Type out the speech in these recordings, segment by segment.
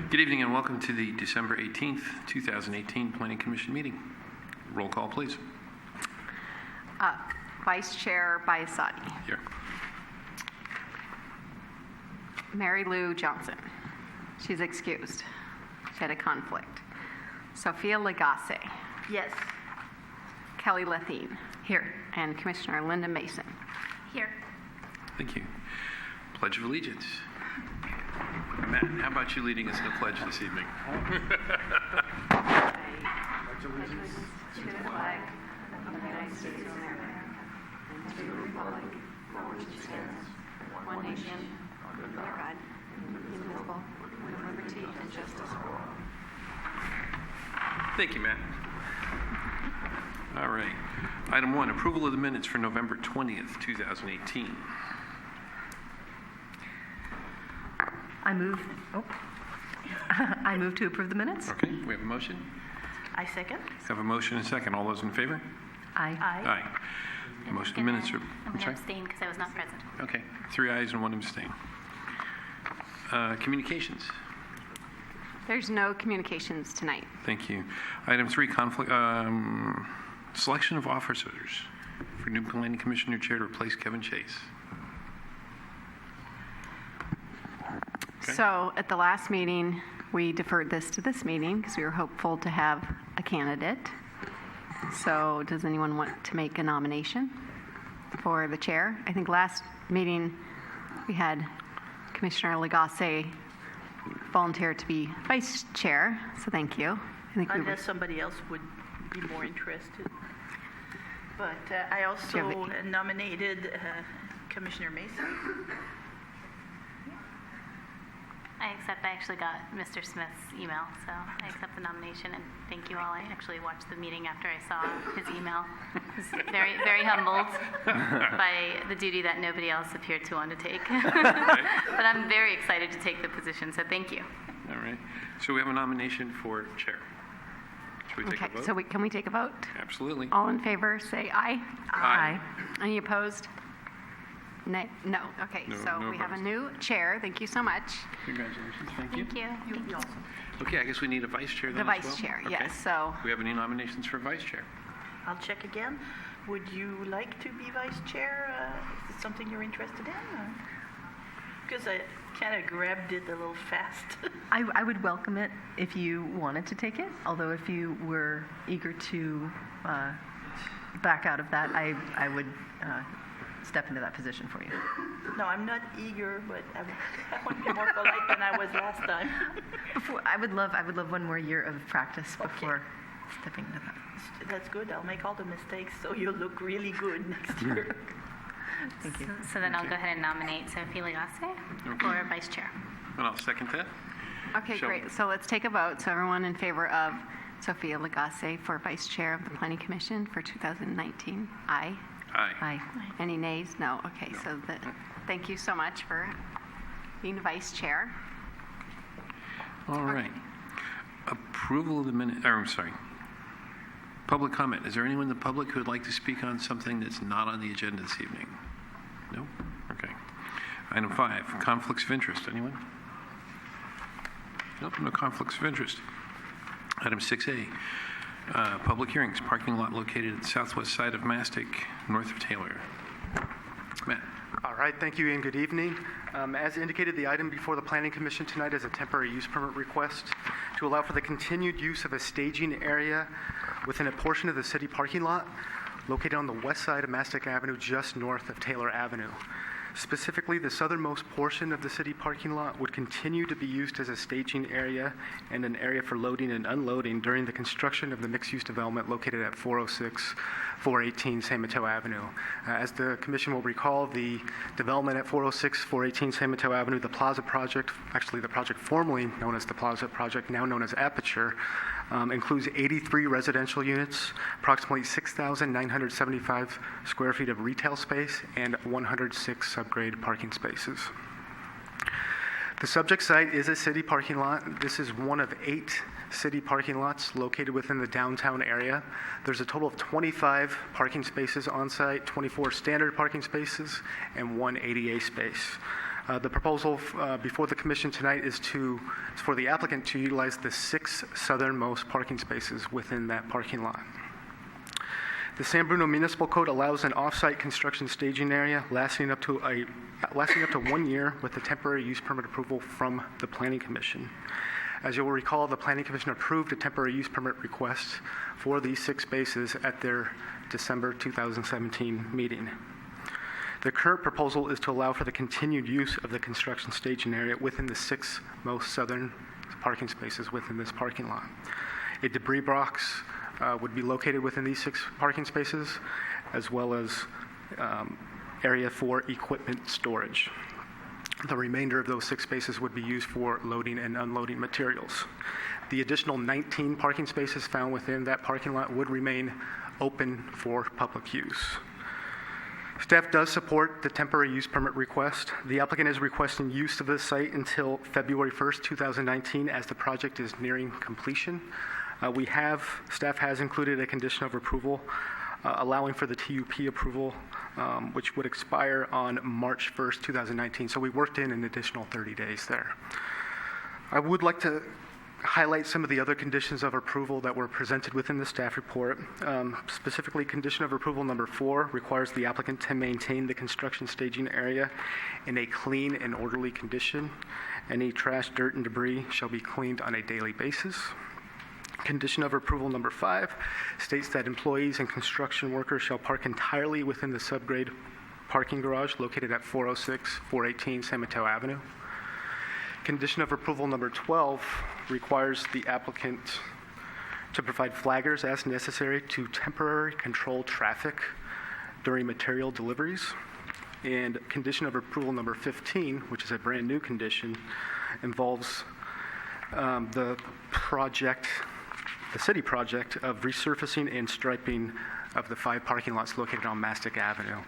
Good evening and welcome to the December 18th, 2018 Planning Commission meeting. Roll call, please. Vice Chair Biasotti. Here. Mary Lou Johnson. She's excused. She had a conflict. Sophia Lagasse. Yes. Kelly Lethine. Here. And Commissioner Linda Mason. Here. Thank you. Pledge of Allegiance. Matt, how about you leading us in the pledge this evening? Pledge allegiance to the flag of the United States of America and to the republic for which it stands, one nation, under God, indivisible, with liberty and justice for all. Thank you, Matt. All right. Item 1, approval of the minutes for November 20th, 2018. I move to approve the minutes. Okay, we have a motion. I second. Have a motion and a second. All those in favor? Aye. Aye. Motion minutes are... I'm going to abstain because I was not present. Okay, 3 ayes and 1 abstain. Communications. There's no communications tonight. Thank you. Item 3, selection of officers for new planning commissioner chair to replace Kevin Chase. Okay. So at the last meeting, we deferred this to this meeting because we were hopeful to have a candidate. So does anyone want to make a nomination for the chair? I think last meeting we had Commissioner Lagasse volunteer to be vice chair, so thank you. I think Unless somebody else would be more interested. But I also nominated Commissioner Mason. I accept. I actually got Mr. Smith's email, so I accept the nomination, and thank you all. I actually watched the meeting after I saw his email. I was very, very humbled by the duty that nobody else appeared to want to take. But I'm very excited to take the position, so thank you. All right. So we have a nomination for chair. Should we take a vote? So can we take a vote? Absolutely. All in favor, say aye. Aye. Any opposed? Nay? No. Okay, No, so no we have a opposed. new chair. Thank you so much. Congratulations. Thank you. Thank you. Okay, I guess we need a vice chair then The as well. vice chair, Okay. yes. So Do we have any nominations for vice chair? I'll check again. Would you like to be vice chair? Is it something you're interested in? Because I kind of grabbed it a little fast. I would welcome it if you wanted to take it, although if you were eager to back out of that, I would step into that position for you. No, I'm not eager, but I want to be more polite than I was last time. I would love one more year of practice before stepping into that. That's good. I'll make all the mistakes so you'll look really good next year. Thank you. So then I'll go ahead and nominate Sophie Lagasse for vice chair. And I'll second that. Okay, Shall- great. So let's take a vote. So everyone in favor of Sophia Lagasse for vice chair of the Planning Commission for 2019? Aye. Aye. Aye. Any nays? No. Okay, so thank you so much for being vice chair. All right. Approval of the minute, I'm sorry. Public comment. Is there anyone in the public who would like to speak on something that's not on the agenda this evening? No? Okay. Item 5, conflicts of interest. Anyone? Nope, no conflicts of interest. Item 6A, public hearings, parking lot located at the southwest side of Mastic, north of Taylor. Matt. All right, thank you and good evening. As indicated, the item before the Planning Commission tonight is a temporary use permit request to allow for the continued use of a staging area within a portion of the city parking lot located on the west side of Mastic Avenue, just north of Taylor Avenue. Specifically, the southernmost portion of the city parking lot would continue to be used as a staging area and an area for loading and unloading during the construction of the mixed-use development located at 406, 418 San Mateo Avenue. As the Commission will recall, the development at 406, 418 San Mateo Avenue, the Plaza Project, actually the project formerly known as the Plaza Project, now known as Aperture, includes 83 residential units, approximately 6,975 square feet of retail space, and 106 subgrade parking spaces. The subject site is a city parking lot. This is one of 8 city parking lots located within the downtown area. There's a total of 25 parking spaces on site, 24 standard parking spaces, and 1 ADA space. The proposal before the commission tonight is for the applicant to utilize the 6 southernmost parking spaces within that parking lot. The San Bruno Municipal Code allows an off-site construction staging area lasting up to 1 year with a temporary use permit approval from the Planning Commission. As you'll recall, the Planning Commission approved a temporary use permit request for these 6 spaces at their December 2017 meeting. The current proposal is to allow for the continued use of the construction staging area within the 6 most southern parking spaces within this parking lot. A debris box would be located within these 6 parking spaces, as well as area for equipment storage. The remainder of those 6 spaces would be used for loading and unloading materials. The additional 19 parking spaces found within that parking lot would remain open for public use. Staff does support the temporary use permit request. The applicant is requesting use of this site until February 1st, 2019, as the project is nearing completion. Staff has included a condition of approval allowing for the TUP approval, which would expire on March 1st, 2019. So we worked in an additional 30 days there. I would like to highlight some of the other conditions of approval that were presented within the staff report. Specifically, condition of approval number 4 requires the applicant to maintain the construction staging area in a clean and orderly condition. Any trash, dirt, and debris shall be cleaned on a daily basis. Condition of approval number 5 states that employees and construction workers shall park entirely within the subgrade parking garage located at 406-418 San Mateo Avenue. Condition of approval number 12 requires the applicant to provide flaggers as necessary to temporarily control traffic during material deliveries. And condition of approval number 15, which is a brand new condition, involves the city project of resurfacing and striping of the 5 parking lots located on Mastic Avenue.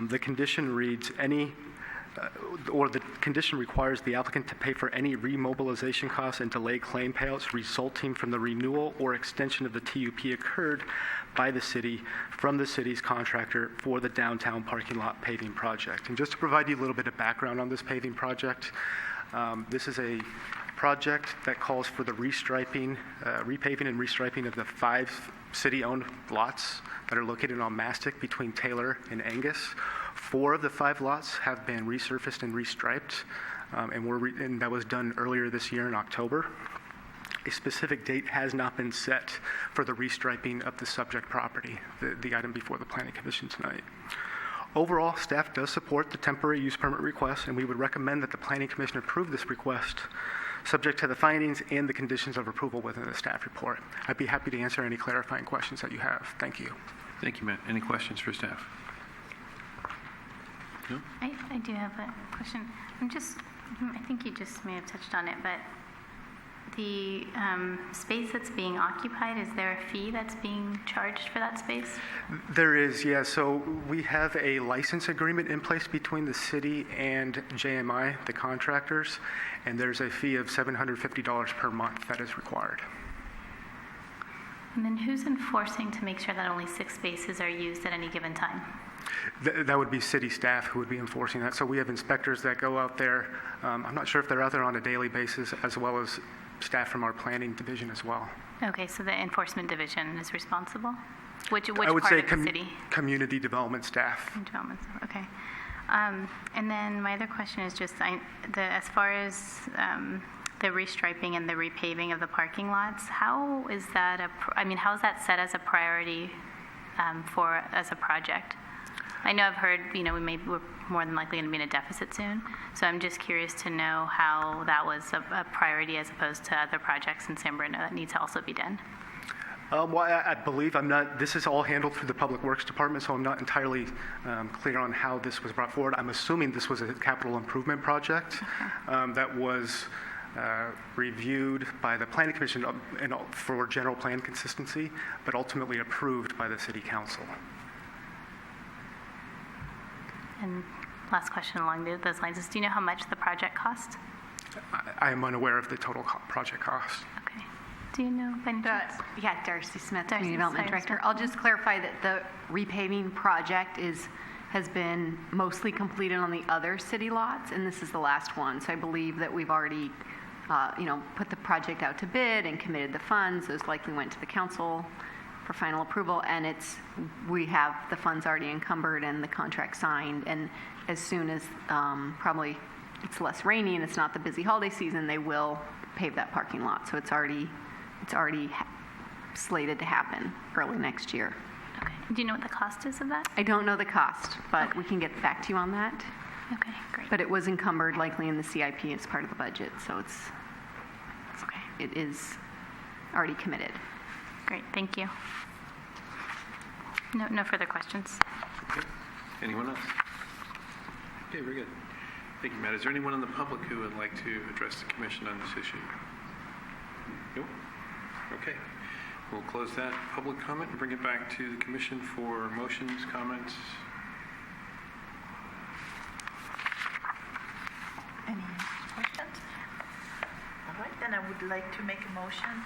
The condition reads the condition requires the applicant to pay for any remobilization costs and delay claim payouts resulting from the renewal or extension of the TUP occurred by the city from the city's contractor for the downtown parking lot paving project. And just to provide you a little bit of background on this paving project, this is a project that calls for the repaving and restriping of the 5 city-owned lots that are located on Mastic between Taylor and Angus. 4 of the 5 lots have been resurfaced and restriped, and that was done earlier this year in October. A specific date has not been set for the restriping of the subject property, the item before the Planning Commission tonight. Overall, staff does support the temporary use permit request, and we would recommend that the Planning Commission approve this request subject to the findings and the conditions of approval within the staff report. I'd be happy to answer any clarifying questions that you have. Thank you. Thank you, Matt. Any questions for staff? No? I do have a question. I think you just may have touched on it, but the space that's being occupied, is there a fee that's being charged for that space? There is, yeah. So we have a license agreement in place between the city and JMI, the contractors, and there's a fee of $750 per month that is required. And then who's enforcing to make sure that only 6 spaces are used at any given time? That would be city staff who would be enforcing that. So we have inspectors that go out there. I'm not sure if they're out there on a daily basis, as well as staff from our planning division as well. Okay, so the enforcement division is responsible? Which I would part say of the city? Community development staff. Development, okay. And then my other question is just, as far as the restriping and the repaving of the parking lots, how is that how is that set as a priority as a project? I know I've heard, we're more than likely going to be in a deficit soon, so I'm just curious to know how that was a priority as opposed to other projects in San Bruno that need to also be done. Well, I believe this is all handled through the Public Works Department, so I'm not entirely clear on how this was brought forward. I'm assuming this was a capital improvement project that was reviewed by the Planning Commission for general plan consistency, but ultimately approved by the City Council. And last question along those lines is, do you know how much the project cost? I am unaware of the total project cost. Okay. Do you know by any chance? Yeah, Darcy Smith, Darcy, Community Development sorry, Director. I'll just clarify that the repaving project is has been mostly completed on the other city lots, and this is the last one. So I believe that we've already, put the project out to bid and committed the funds. Those likely went to the council for final approval, and we have the funds already encumbered and the contract signed. And as soon as probably it's less rainy and it's not the busy holiday season, they will pave that parking lot. So it's already slated to happen early next year. Okay. Do you know what the cost is of that? I don't know the cost, but we can get back to you on that. Okay, great. But it was encumbered likely in the CIP as part of the budget, so it is already committed. Great, thank you. No further questions. Okay. Anyone else? Okay, very good. Thank you, Matt. Is there anyone in the public who would like to address the commission on this issue? Nope. Okay. We'll close that public comment and bring it back to the commission for motions, comments. Any questions? All right, then I would like to make a motion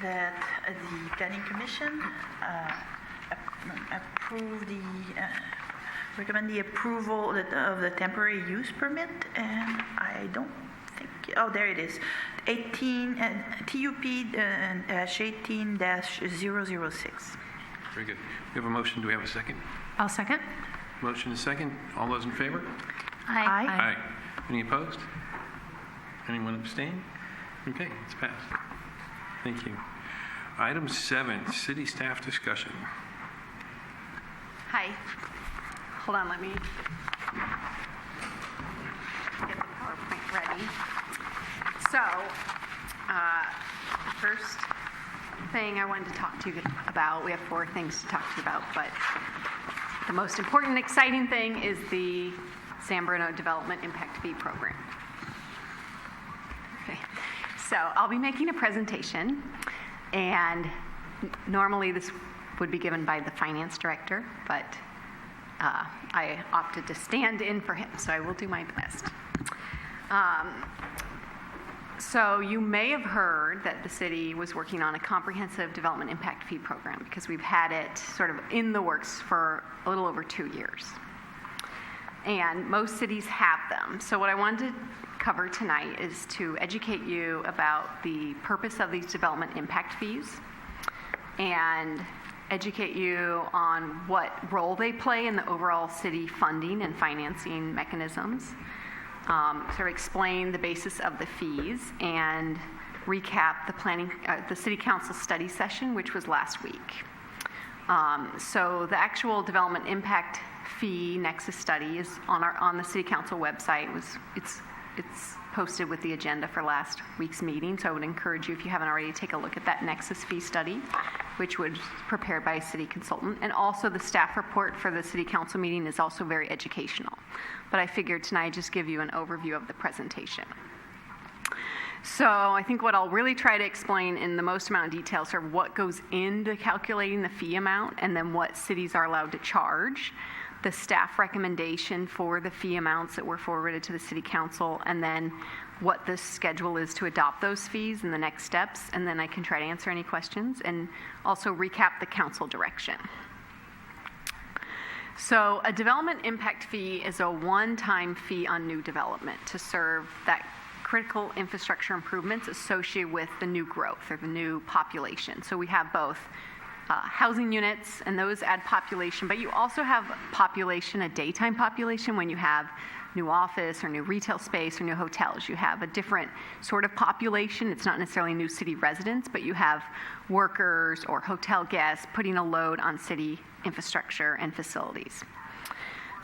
that the planning commission recommend the approval of the temporary use permit, and I don't think, there it is, 18, TUP -18-006. Very good. We have a motion. Do we have a second? I'll second. Motion is second. All those in favor? Aye. Aye. Any opposed? Anyone abstain? Okay, it's passed. Thank you. Item 7, city staff discussion. Hi. Hold on, let me get the PowerPoint ready. So, first thing I wanted to talk to you about, we have 4 things to talk to you about, but the most important and exciting thing is the San Bruno Development Impact Fee Program. Okay, so I'll be making a presentation, and normally this would be given by the finance director, but I opted to stand in for him, so I will do my best. So you may have heard that the city was working on a comprehensive development impact fee program, because we've had it sort of in the works for a little over 2 years. And most cities have them. So what I wanted to cover tonight is to educate you about the purpose of these development impact fees and educate you on what role they play in the overall city funding and financing mechanisms, sort of explain the basis of the fees, and recap the city council study session, which was last week. So the actual development impact fee nexus study is on the city council website. It's posted with the agenda for last week's meeting, so I would encourage you, if you haven't already, to take a look at that nexus fee study, which was prepared by a city consultant. And also the staff report for the city council meeting is also very educational. But I figured tonight I'd just give you an overview of the presentation. So I think what I'll really try to explain in the most amount of detail is what goes into calculating the fee amount, and then what cities are allowed to charge, the staff recommendation for the fee amounts that were forwarded to the city council, and then what the schedule is to adopt those fees and the next steps, and then I can try to answer any questions and also recap the council direction. So a development impact fee is a one-time fee on new development to serve that critical infrastructure improvements associated with the new growth or the new population. So we have both housing units, and those add population, but you also have population, a daytime population, when you have new office or new retail space or new hotels. You have a different sort of population. It's not necessarily new city residents, but you have workers or hotel guests putting a load on city infrastructure and facilities.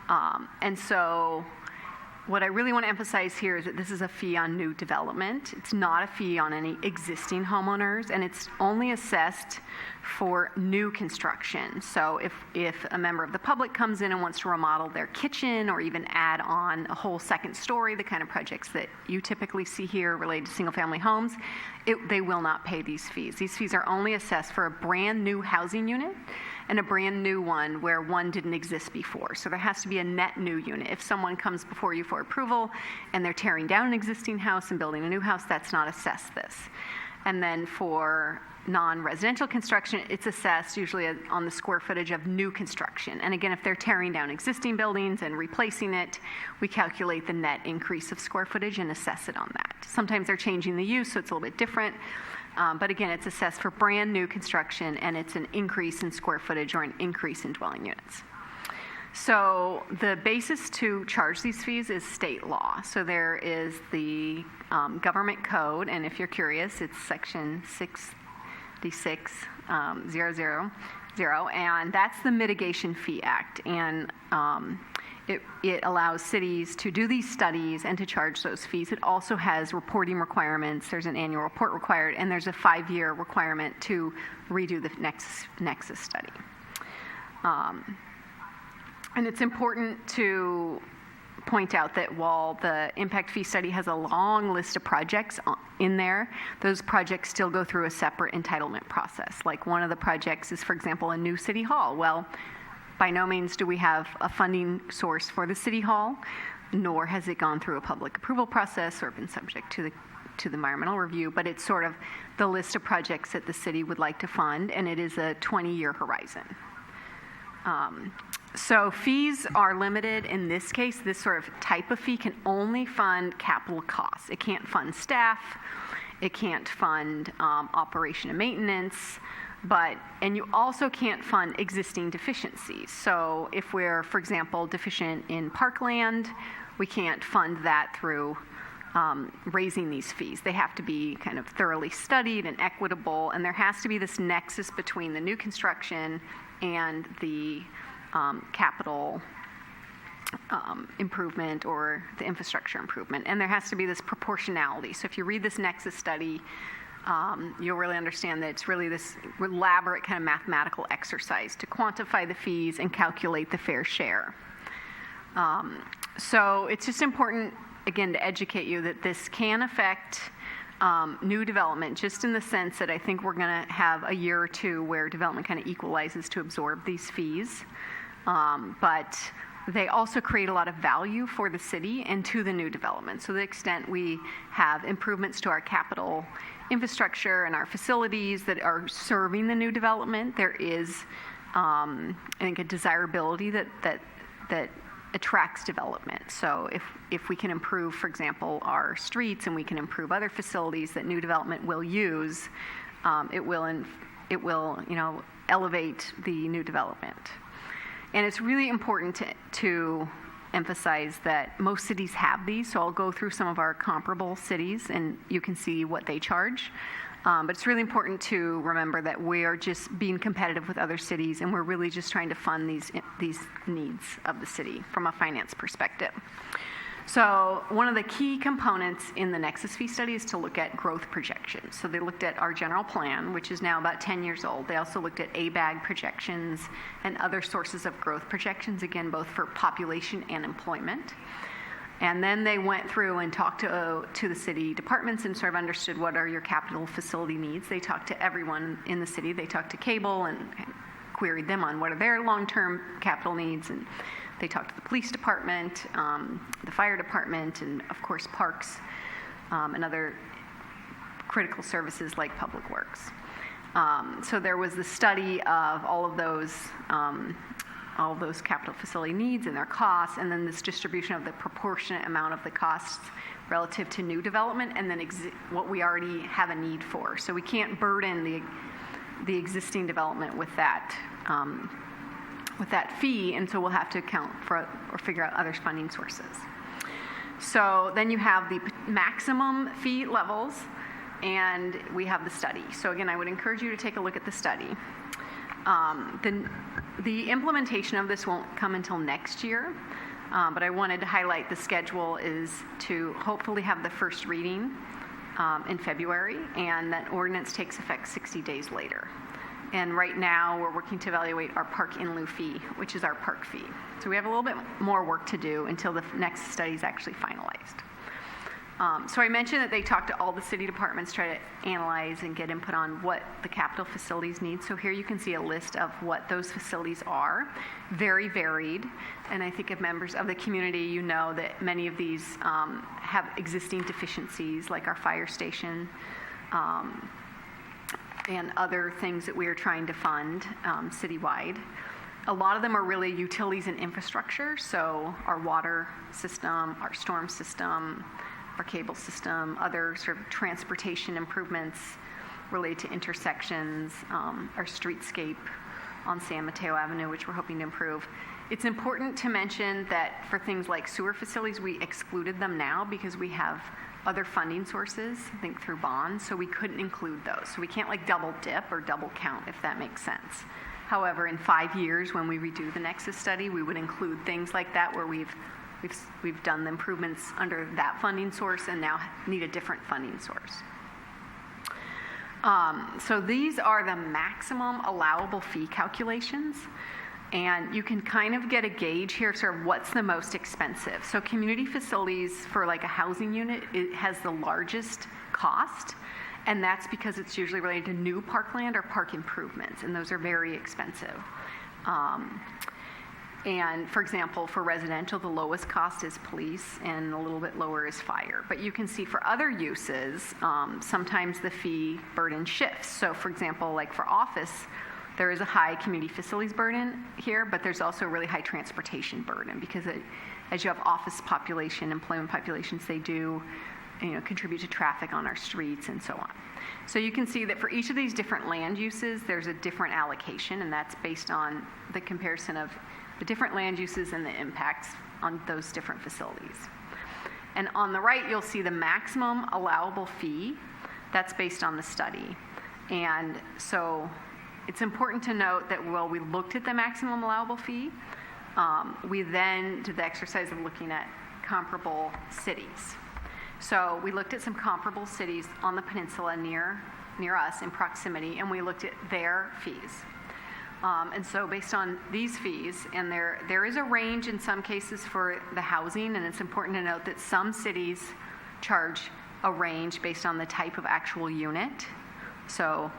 And so what I really want to emphasize here is that this is a fee on new development. It's not a fee on any existing homeowners, and it's only assessed for new construction. So if a member of the public comes in and wants to remodel their kitchen or even add on a whole second story, the kind of projects that you typically see here related to single-family homes, they will not pay these fees. These fees are only assessed for a brand new housing unit and a brand new one where one didn't exist before. So there has to be a net new unit. If someone comes before you for approval and they're tearing down an existing house and building a new house, that's not assessed this. And then for non-residential construction, it's assessed usually on the square footage of new construction. And again, if they're tearing down existing buildings and replacing it, we calculate the net increase of square footage and assess it on that. Sometimes they're changing the use, so it's a little bit different. But again, it's assessed for brand new construction, and it's an increase in square footage or an increase in dwelling units. So the basis to charge these fees is state law. So there is the government code, and if you're curious, it's section 66000, and that's the Mitigation Fee Act. And it allows cities to do these studies and to charge those fees. It also has reporting requirements. There's an annual report required, and there's a 5-year requirement to redo the nexus study. And it's important to point out that while the impact fee study has a long list of projects in there, those projects still go through a separate entitlement process. Like one of the projects is, for example, a new city hall. Well, by no means do we have a funding source for the city hall, nor has it gone through a public approval process or been subject to the environmental review, but it's sort of the list of projects that the city would like to fund, and it is a 20-year horizon. So fees are limited. In this case, this sort of type of fee can only fund capital costs. It can't fund staff. It can't fund operation and maintenance. And you also can't fund existing deficiencies. So if we're, for example, deficient in parkland, we can't fund that through raising these fees. They have to be kind of thoroughly studied and equitable, and there has to be this nexus between the new construction and the capital improvement or the infrastructure improvement. And there has to be this proportionality. So if you read this nexus study, you'll really understand that it's really this elaborate kind of mathematical exercise to quantify the fees and calculate the fair share. So it's just important, again, to educate you that this can affect new development, just in the sense that I think we're going to have a year or two where development kind of equalizes to absorb these fees. But they also create a lot of value for the city and to the new development. So to the extent we have improvements to our capital infrastructure and our facilities that are serving the new development, there is, I think, a desirability that attracts development. So if we can improve, for example, our streets, and we can improve other facilities that new development will use, it will elevate the new development. And it's really important to emphasize that most cities have these. So I'll go through some of our comparable cities, and you can see what they charge. But it's really important to remember that we are just being competitive with other cities, and we're really just trying to fund these needs of the city from a finance perspective. So one of the key components in the Nexus Fee study is to look at growth projections. So they looked at our general plan, which is now about 10 years old. They also looked at ABAG projections and other sources of growth projections, again, both for population and employment. And then they went through and talked to the city departments and sort of understood what are your capital facility needs. They talked to everyone in the city. They talked to cable and queried them on what are their long-term capital needs. And they talked to the police department, the fire department, and of course parks and other critical services like public works. So there was the study of all of those capital facility needs and their costs, and then this distribution of the proportionate amount of the costs relative to new development, and then what we already have a need for. So we can't burden the existing development with that fee, and so we'll have to account for or figure out other funding sources. So then you have the maximum fee levels, and we have the study. So again, I would encourage you to take a look at the study. The implementation of this won't come until next year, but I wanted to highlight the schedule is to hopefully have the first reading in February, and that ordinance takes effect 60 days later. And right now, we're working to evaluate our park in lieu fee, which is our park fee. So we have a little bit more work to do until the next study is actually finalized. So I mentioned that they talked to all the city departments, try to analyze and get input on what the capital facilities need. So here you can see a list of what those facilities are, very varied. And I think if members of the community, you know that many of these have existing deficiencies, like our fire station, and other things that we are trying to fund citywide. A lot of them are really utilities and infrastructure, so our water system, our storm system, our cable system, other sort of transportation improvements related to intersections, our streetscape on San Mateo Avenue, which we're hoping to improve. It's important to mention that for things like sewer facilities, we excluded them now because we have other funding sources, I think through bonds, so we couldn't include those. So we can't like double dip or double count, if that makes sense. However, in 5 years, when we redo the Nexus study, we would include things like that where we've done the improvements under that funding source and now need a different funding source. So these are the maximum allowable fee calculations. And you can kind of get a gauge here, sort of what's the most expensive. So community facilities for like a housing unit, it has the largest cost. And that's because it's usually related to new parkland or park improvements. And those are very expensive. And for example, for residential, the lowest cost is police and a little bit lower is fire. But you can see for other uses, sometimes the fee burden shifts. So for example, like for office, there is a high community facilities burden here, but there's also a really high transportation burden because as you have office population, employment populations, they do contribute to traffic on our streets and so on. So you can see that for each of these different land uses, there's a different allocation, and that's based on the comparison of the different land uses and the impacts on those different facilities. And on the right, you'll see the maximum allowable fee. That's based on the study. And so it's important to note that while we looked at the maximum allowable fee, we then did the exercise of looking at comparable cities. So we looked at some comparable cities on the peninsula near us in proximity, and we looked at their fees. And so based on these fees, and there is a range in some cases for the housing, and it's important to note that some cities charge a range based on the type of actual unit. So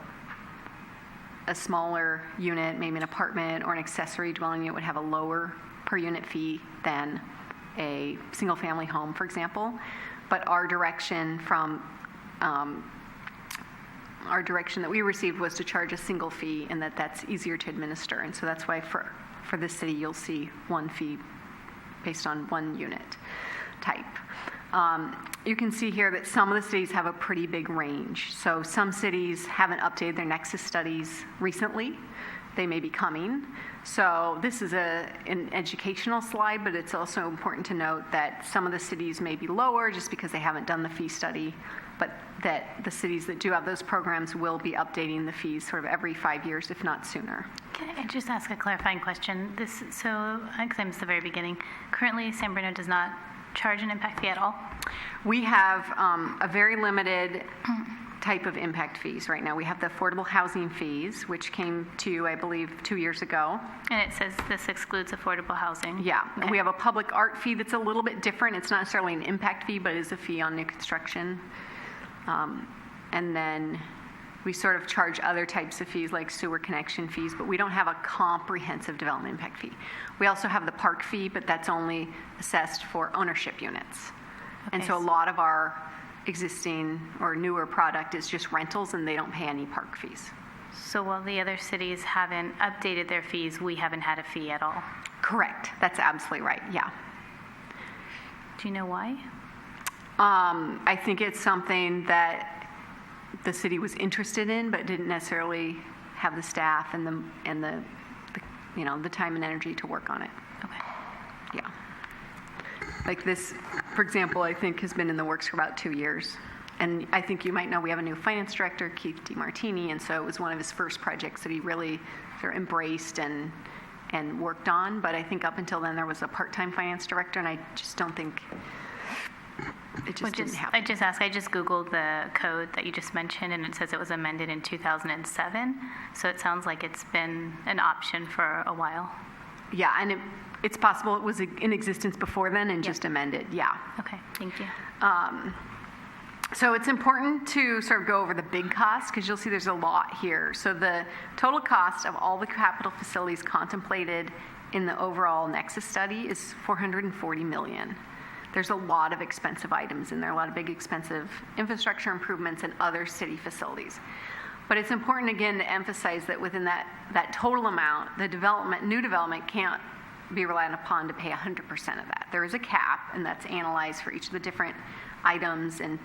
a smaller unit, maybe an apartment or an accessory dwelling unit, would have a lower per unit fee than a single family home, for example. But our direction that we received was to charge a single fee, and that's easier to administer. And so that's why for this city, you'll see one fee based on one unit type. You can see here that some of the cities have a pretty big range. So some cities haven't updated their Nexus studies recently. They may be coming. So this is an educational slide, but it's also important to note that some of the cities may be lower just because they haven't done the fee study, but that the cities that do have those programs will be updating the fees sort of every 5 years, if not sooner. Can I just ask a clarifying question? Because I missed the very beginning. Currently, San Bruno does not charge an impact fee at all? We have a very limited type of impact fees right now. We have the affordable housing fees, which came to you, I believe, 2 years ago. And it says this excludes affordable housing. Yeah, Okay. and we have a public art fee that's a little bit different. It's not necessarily an impact fee, but it is a fee on new construction. And then we sort of charge other types of fees like sewer connection fees, but we don't have a comprehensive development impact fee. We also have the park fee, but that's only assessed for ownership units. And Okay. so a lot of our existing or newer product is just rentals, and they don't pay any park fees. So while the other cities haven't updated their fees, we haven't had a fee at all. Correct. That's absolutely right. Yeah. Do you know why? I think it's something that the city was interested in, but didn't necessarily have the staff and the time and energy to work on it. Okay. Yeah. Like this, for example, I think has been in the works for about 2 years. And I think you might know we have a new finance director, Keith DiMartini, and so it was one of his first projects that he really sort of embraced and worked on. But I think up until then there was a part-time finance director, and I just don't think it just didn't happen. I just Googled the code that you just mentioned, and it says it was amended in 2007. So it sounds like it's been an option for a while. Yeah, and it's possible it was in existence before then and just amended. Yeah. Okay, thank you. So it's important to sort of go over the big costs because you'll see there's a lot here. So the total cost of all the capital facilities contemplated in the overall Nexus study is $440 million. there's a lot of expensive items in there, a lot of big expensive infrastructure improvements and other city facilities. But it's important, again, to emphasize that within that total amount, the new development can't be relied upon to pay 100% of that. There is a cap, and that's analyzed for each of the different items and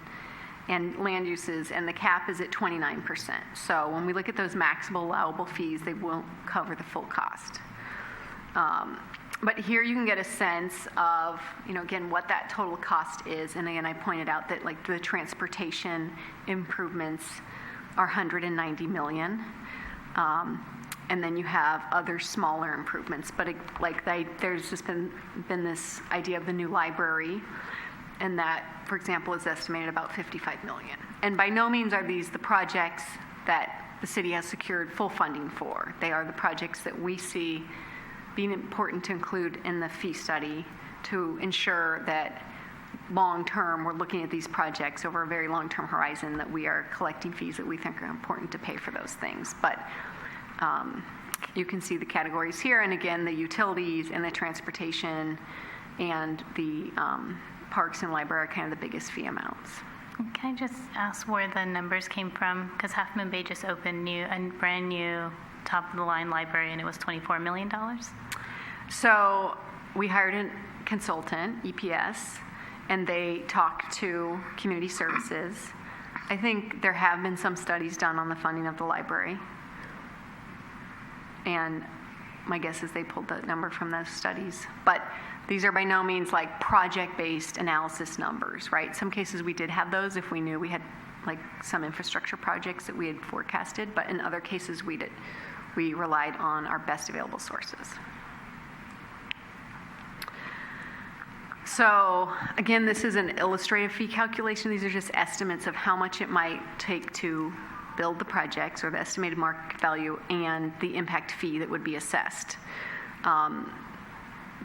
land uses, and the cap is at 29%. So when we look at those maximum allowable fees, they won't cover the full cost. But here you can get a sense of, again, what that total cost is. And again, I pointed out that like the transportation improvements are $190 million. And then you have other smaller improvements. But there's just been this idea of the new library, and that, for example, is estimated about $55 million. And by no means are these the projects that the city has secured full funding for. They are the projects that we see being important to include in the fee study to ensure that long-term, we're looking at these projects over a very long-term horizon, that we are collecting fees that we think are important to pay for those things. But you can see the categories here, and again, the utilities and the transportation and the parks and library are kind of the biggest fee amounts. Can I just ask where the numbers came from? Because Half Moon Bay just opened a brand new top-of-the-line library, and it was $24 million. So we hired a consultant, EPS, and they talked to community services. I think there have been some studies done on the funding of the library. And my guess is they pulled the number from those studies. But these are by no means like project-based analysis numbers, right? Some cases we did have those if we knew we had like some infrastructure projects that we had forecasted, but in other cases we relied on our best available sources. So again, this is an illustrative fee calculation. These are just estimates of how much it might take to build the projects, or the estimated market value, and the impact fee that would be assessed.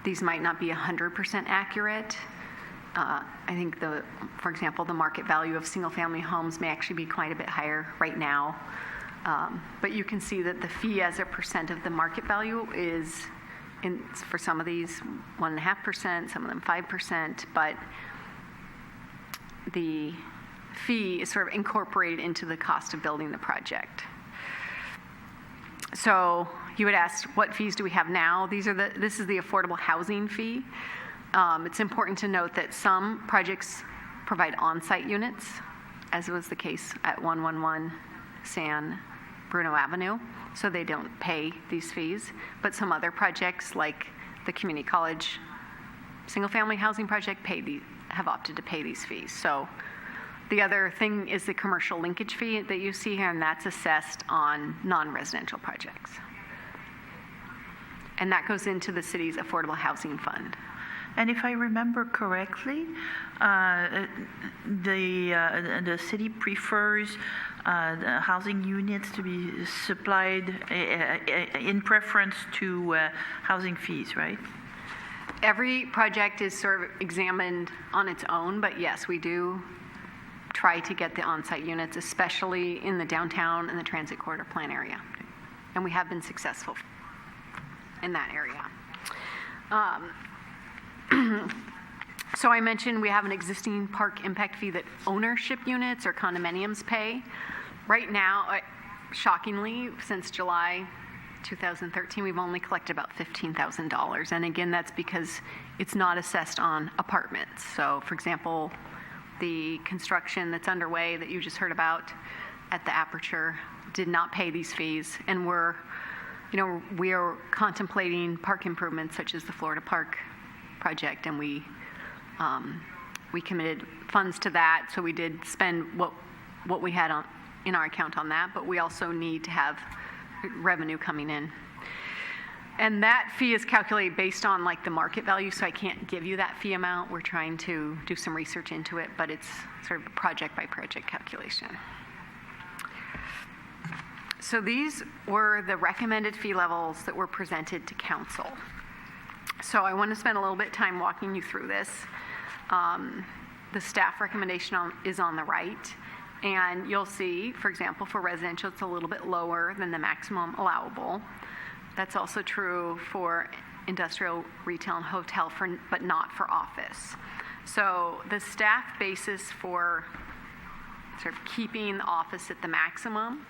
These might not be 100% accurate. I think, for example, the market value of single-family homes may actually be quite a bit higher right now. But you can see that the fee as a percent of the market value is, for some of these, 1.5%, some of them 5%, but the fee is sort of incorporated into the cost of building the project. So you would ask, what fees do we have now? This is the affordable housing fee. It's important to note that some projects provide on-site units, as was the case at 111 San Bruno Avenue, so they don't pay these fees. But some other projects, like the community college single-family housing project, have opted to pay these fees. So the other thing is the commercial linkage fee that you see here, and that's assessed on non-residential projects. And that goes into the city's affordable housing fund. And if I remember correctly, the city prefers the housing units to be supplied in preference to housing fees, right? Every project is sort of examined on its own, but yes, we do try to get the on-site units, especially in the downtown and the transit corridor plan area. And we have been successful in that area. So I mentioned we have an existing park impact fee that ownership units or condominiums pay. Right now, shockingly, since July 2013, we've only collected about $15,000. And again, that's because it's not assessed on apartments. So for example, the construction that's underway that you just heard about at the Aperture did not pay these fees. And we are contemplating park improvements such as the Florida Park project, and we committed funds to that. So we did spend what we had in our account on that, but we also need to have revenue coming in. And that fee is calculated based on like the market value, so I can't give you that fee amount. We're trying to do some research into it, but it's sort of a project by project calculation. So these were the recommended fee levels that were presented to council. So I want to spend a little bit of time walking you through this. The staff recommendation is on the right, and you'll see, for example, for residential, it's a little bit lower than the maximum allowable. That's also true for industrial, retail, and hotel, but not for office. So the staff basis for sort of keeping the office at the maximum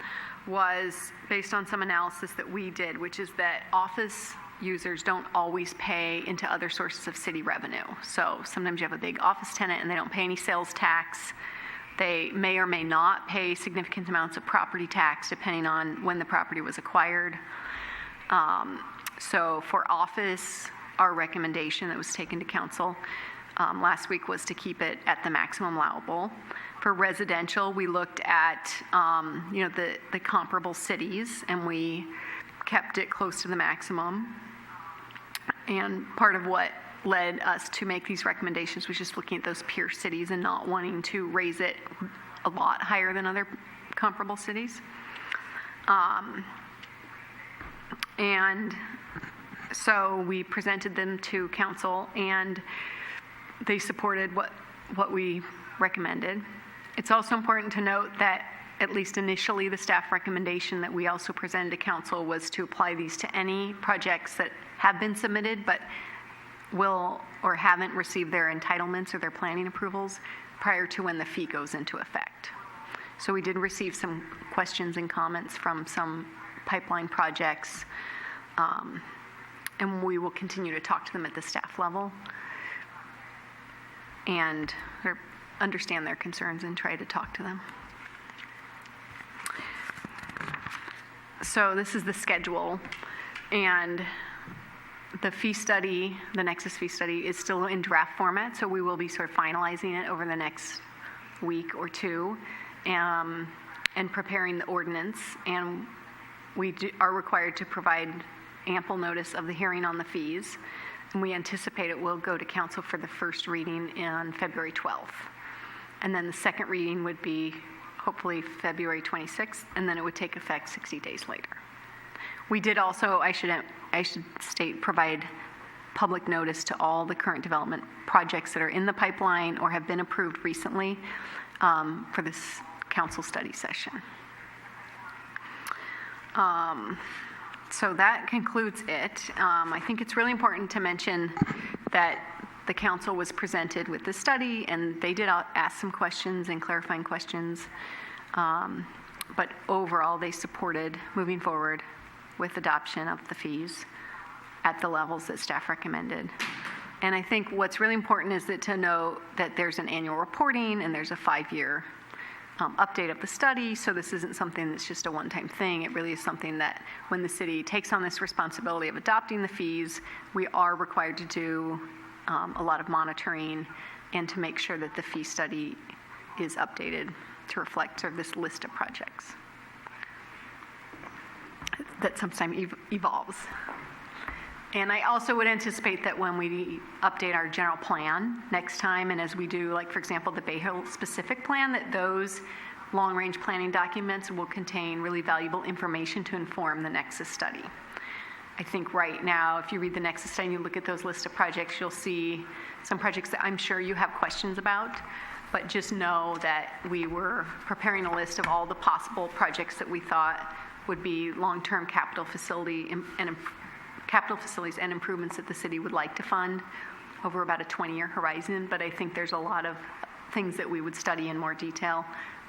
was based on some analysis that we did, which is that office users don't always pay into other sources of city revenue. So sometimes you have a big office tenant and they don't pay any sales tax. They may or may not pay significant amounts of property tax depending on when the property was acquired. So for office, our recommendation that was taken to council last week was to keep it at the maximum allowable. For residential, we looked at the comparable cities, and we kept it close to the maximum. And part of what led us to make these recommendations was just looking at those peer cities and not wanting to raise it a lot higher than other comparable cities. And so we presented them to council, and they supported what we recommended. It's also important to note that at least initially the staff recommendation that we also presented to council was to apply these to any projects that have been submitted but will or haven't received their entitlements or their planning approvals prior to when the fee goes into effect. So we did receive some questions and comments from some pipeline projects, and we will continue to talk to them at the staff level and understand their concerns and try to talk to them. So this is the schedule, and the fee study, the Nexus fee study, is still in draft format, so we will be sort of finalizing it over the next week or two, and preparing the ordinance. And we are required to provide ample notice of the hearing on the fees, and we anticipate it will go to council for the first reading on February 12th. And then the second reading would be hopefully February 26th, and then it would take effect 60 days later. We did also, I should state, provide public notice to all the current development projects that are in the pipeline or have been approved recently for this council study session. So that concludes it. I think it's really important to mention that the council was presented with the study, and they did ask some questions and clarifying questions. But overall, they supported moving forward with adoption of the fees at the levels that staff recommended. And I think what's really important is to know that there's an annual reporting and there's a 5-year update of the study. So this isn't something that's just a one-time thing. It really is something that when the city takes on this responsibility of adopting the fees, we are required to do a lot of monitoring and to make sure that the fee study is updated to reflect sort of this list of projects that sometimes evolves. And I also would anticipate that when we update our general plan next time, and as we do, like, for example, the Bay Hill specific plan, that those long-range planning documents will contain really valuable information to inform the Nexus study. I think right now, if you read the Nexus study and you look at those list of projects, you'll see some projects that I'm sure you have questions about, but just know that we were preparing a list of all the possible projects that we thought would be long-term capital facilities and improvements that the city would like to fund over about a 20-year horizon. But I think there's a lot of things that we would study in more detail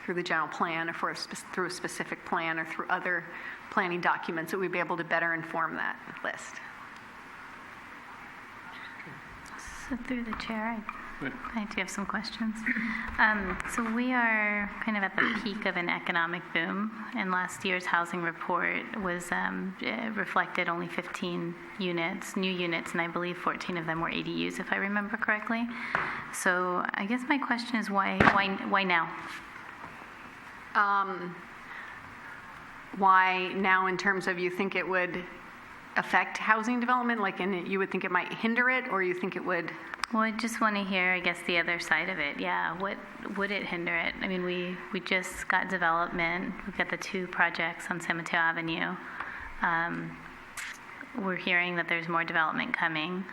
through the general plan or through a specific plan or through other planning documents that we'd be able to better inform that list. So through the chair, I do have some questions. So we are kind of at the peak of an economic boom, and last year's housing report was reflected only 15 units, new units, and I believe 14 of them were ADUs, if I remember correctly. So I guess my question is why now? Why now in terms of you think it would affect housing development, like you would think it might hinder it, or you think it would? Well, I just want to hear, I guess, the other side of it. Yeah, what would it hinder it? I mean, we just got development. We've got the 2 projects on San Mateo Avenue. We're hearing that there's more development coming.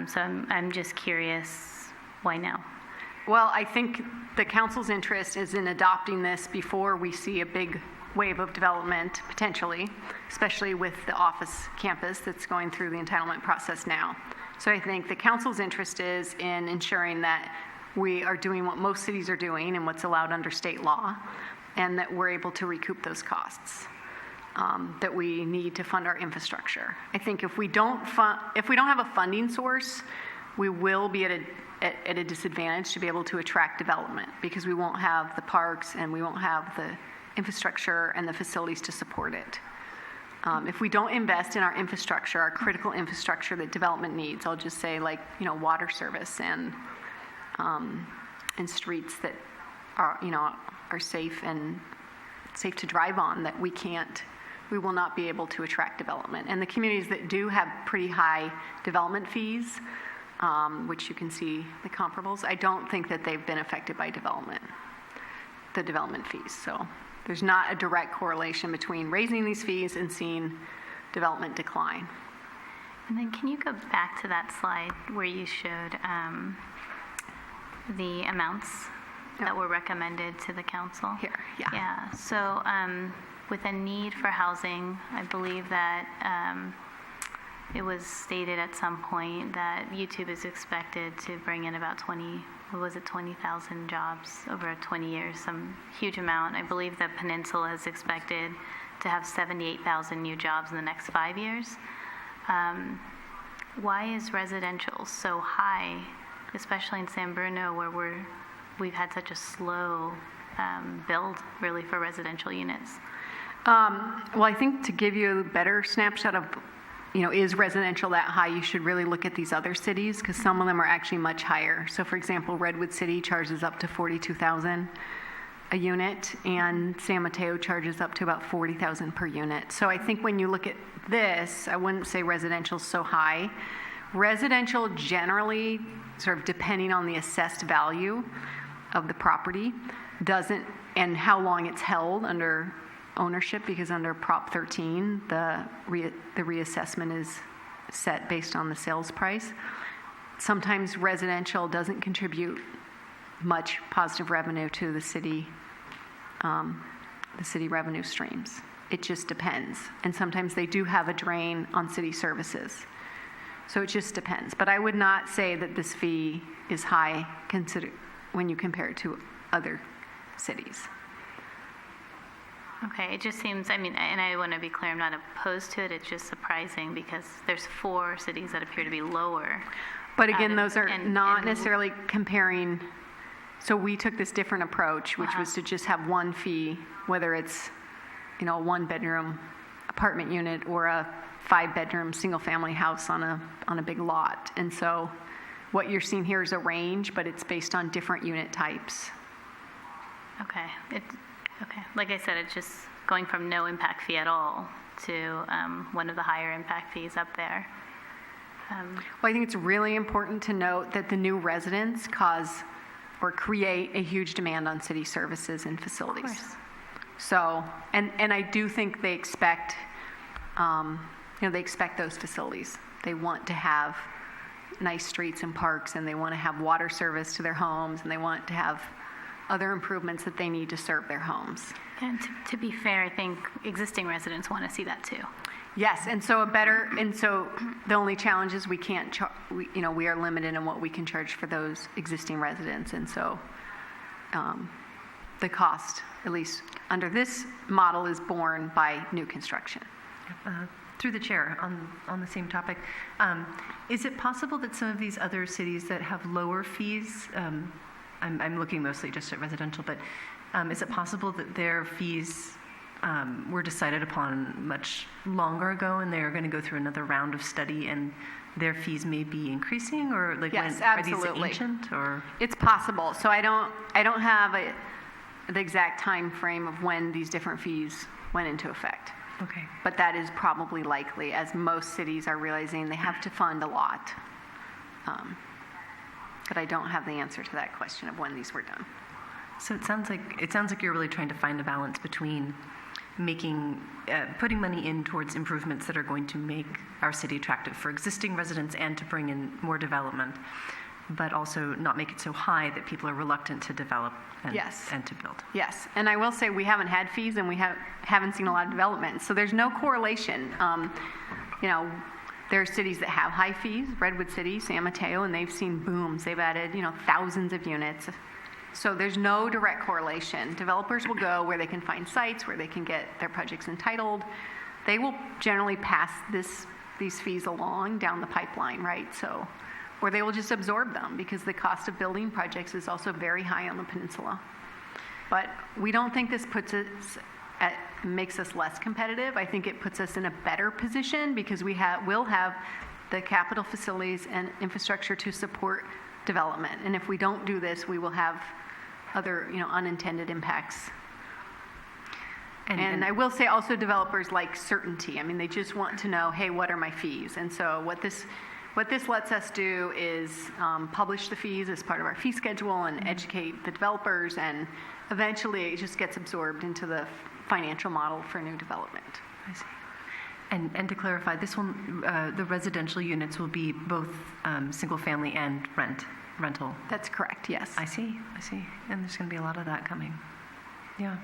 So I'm just curious, why now? Well, I think the council's interest is in adopting this before we see a big wave of development, potentially, especially with the office campus that's going through the entitlement process now. So I think the council's interest is in ensuring that we are doing what most cities are doing and what's allowed under state law, and that we're able to recoup those costs that we need to fund our infrastructure. I think if we don't have a funding source, we will be at a disadvantage to be able to attract development, because we won't have the parks and we won't have the infrastructure and the facilities to support it. If we don't invest in our infrastructure, our critical infrastructure that development needs, I'll just say, like, water service and streets that are safe to drive on, that we will not be able to attract development. And the communities that do have pretty high development fees, which you can see the comparables, I don't think that they've been affected by the development fees. So there's not a direct correlation between raising these fees and seeing development decline. And then can you go back to that slide where you showed the amounts that were recommended to the council? Here, yeah. Yeah, so with a need for housing, I believe that it was stated at some point that YouTube is expected to bring in about 20,000 jobs over 20 years, some huge amount. I believe the Peninsula is expected to have 78,000 new jobs in the next 5 years. Why is residential so high, especially in San Bruno, where we've had such a slow build, really, for residential units? Well, I think to give you a better snapshot of, is residential that high, you should really look at these other cities, because some of them are actually much higher. So, for example, Redwood City charges up to $42,000 a unit, and San Mateo charges up to about $40,000 per unit. So I think when you look at this, I wouldn't say residential is so high. Residential generally, sort of depending on the assessed value of the property, doesn't, and how long it's held under ownership, because under Prop 13, the reassessment is set based on the sales price. Sometimes residential doesn't contribute much positive revenue to the city revenue streams. It just depends. And sometimes they do have a drain on city services. So it just depends. But I would not say that this fee is high when you compare it to other cities. Okay, it just seems, and I want to be clear, I'm not opposed to it, it's just surprising because there's 4 cities that appear to be lower. But again, those are not necessarily comparing, so we took this different approach, which was to just have one fee, whether it's, a 1-bedroom apartment unit or a 5-bedroom single-family house on a big lot. And so what you're seeing here is a range, but it's based on different unit types. Okay. Okay. Like I said, it's just going from no impact fee at all to one of the higher impact fees up there. Well, I think it's really important to note that the new residents cause or create a huge demand on city services and facilities. Of course. So, and I do think they expect, they expect those facilities. They want to have nice streets and parks, and they want to have water service to their homes, and they want to have other improvements that they need to serve their homes. And to be fair, I think existing residents want to see that too. Yes, and so the only challenge is we can't, we are limited in what we can charge for those existing residents, and so the cost, at least under this model, is borne by new construction. Through the chair, on the same topic, is it possible that some of these other cities that have lower fees, I'm looking mostly just at residential, but is it possible that their fees were decided upon much longer ago and they're going to go through another round of study and their fees may be increasing, or like yes, are absolutely. these ancient, or? It's possible. So I don't have the exact time frame of when these different fees went into effect. Okay. But that is probably likely, as most cities are realizing they have to fund a lot. But I don't have the answer to that question of when these were done. So it sounds like you're really trying to find a balance between putting money in towards improvements that are going to make our city attractive for existing residents and to bring in more development, but also not make it so high that people are reluctant to develop and to build. Yes, and I will say we haven't had fees and we haven't seen a lot of development, so there's no correlation. There are cities that have high fees, Redwood City, San Mateo, and they've seen booms. They've added, thousands of units. So there's no direct correlation. Developers will go where they can find sites, where they can get their projects entitled. They will generally pass these fees along down the pipeline, right? So, or they will just absorb them because the cost of building projects is also very high on the peninsula. But we don't think this makes us less competitive. I think it puts us in a better position because we'll have the capital facilities and infrastructure to support development. And if we don't do this, we will have other, unintended impacts. And I will say also developers like certainty. I mean, they just want to know, hey, what are my fees? And so what this lets us do is publish the fees as part of our fee schedule and educate the developers, and eventually it just gets absorbed into the financial model for new development. I see. And to clarify, this one, the residential units will be both single-family and rental. That's correct, yes. I see. And there's going to be a lot of that coming. Yeah.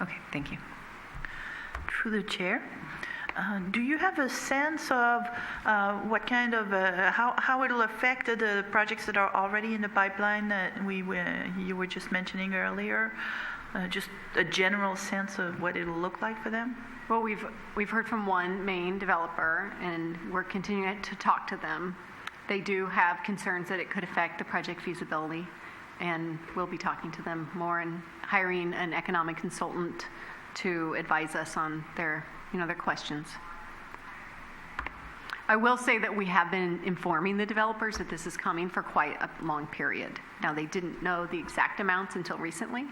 Okay, thank you. Through the chair, do you have a sense of what kind of, how it'll affect the projects that are already in the pipeline that you were just mentioning earlier? Just a general sense of what it'll look like for them? Well, we've heard from one main developer, and we're continuing to talk to them. They do have concerns that it could affect the project feasibility, and we'll be talking to them more and hiring an economic consultant to advise us on their questions. I will say that we have been informing the developers that this is coming for quite a long period. Now, they didn't know the exact amounts until recently,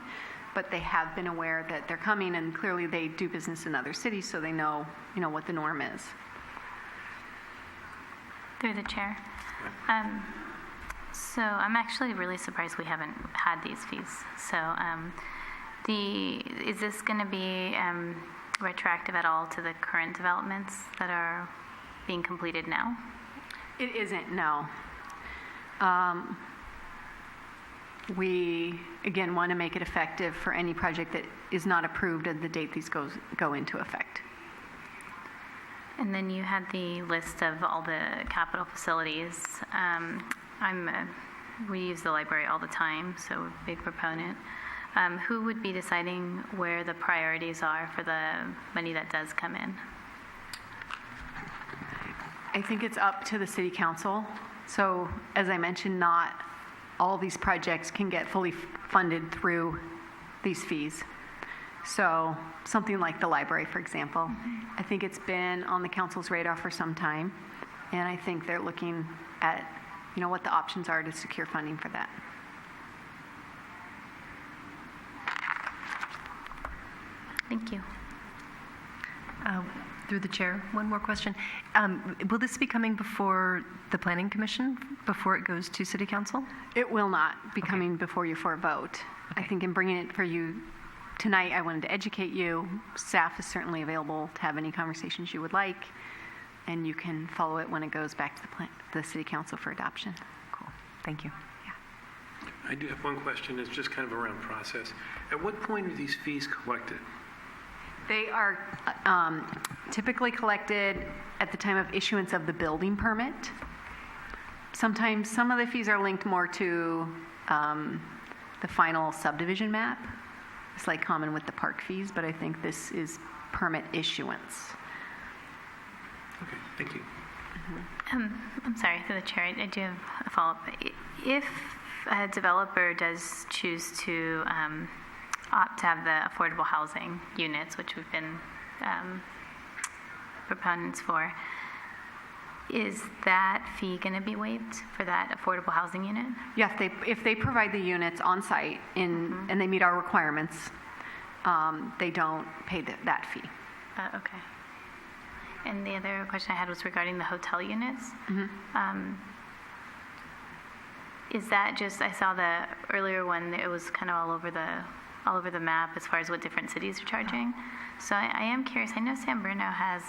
but they have been aware that they're coming, and clearly they do business in other cities, so they know, what the norm is. Through the chair. So I'm actually really surprised we haven't had these fees. So is this going to be retroactive at all to the current developments that are being completed now? It isn't, no. We, again, want to make it effective for any project that is not approved at the date these go into effect. And then you had the list of all the capital facilities. We use the library all the time, so big proponent. Who would be deciding where the priorities are for the money that does come in? I think it's up to the city council. So, as I mentioned, not all these projects can get fully funded through these fees. So, something like the library, for example, I think it's been on the council's radar for some time, and I think they're looking at, what the options are to secure funding for that. Thank you. Through the chair, one more question. Will this be coming before the Planning Commission, before it goes to City Council? It will not be coming before you for a vote. I think in bringing it for you tonight, I wanted to educate you. Staff is certainly available to have any conversations you would like, and you can follow it when it goes back to the City Council for adoption. Cool. Thank you. I do have one question. It's just kind of around process. At what point are these fees collected? They are typically collected at the time of issuance of the building permit. Sometimes some of the fees are linked more to the final subdivision map. It's like common with the park fees, but I think this is permit issuance. Okay, thank you. I'm sorry, through the chair, I do have a follow-up. If a developer does choose to opt to have the affordable housing units, which we've been proponents for, is that fee going to be waived for that affordable housing unit? Yeah, if they provide the units on site and they meet our requirements, they don't pay that fee. Okay. And the other question I had was regarding the hotel units. Is that just, I saw the earlier one, it was kind of all over the map as far as what different cities are charging. So I am curious. I know San Bruno has,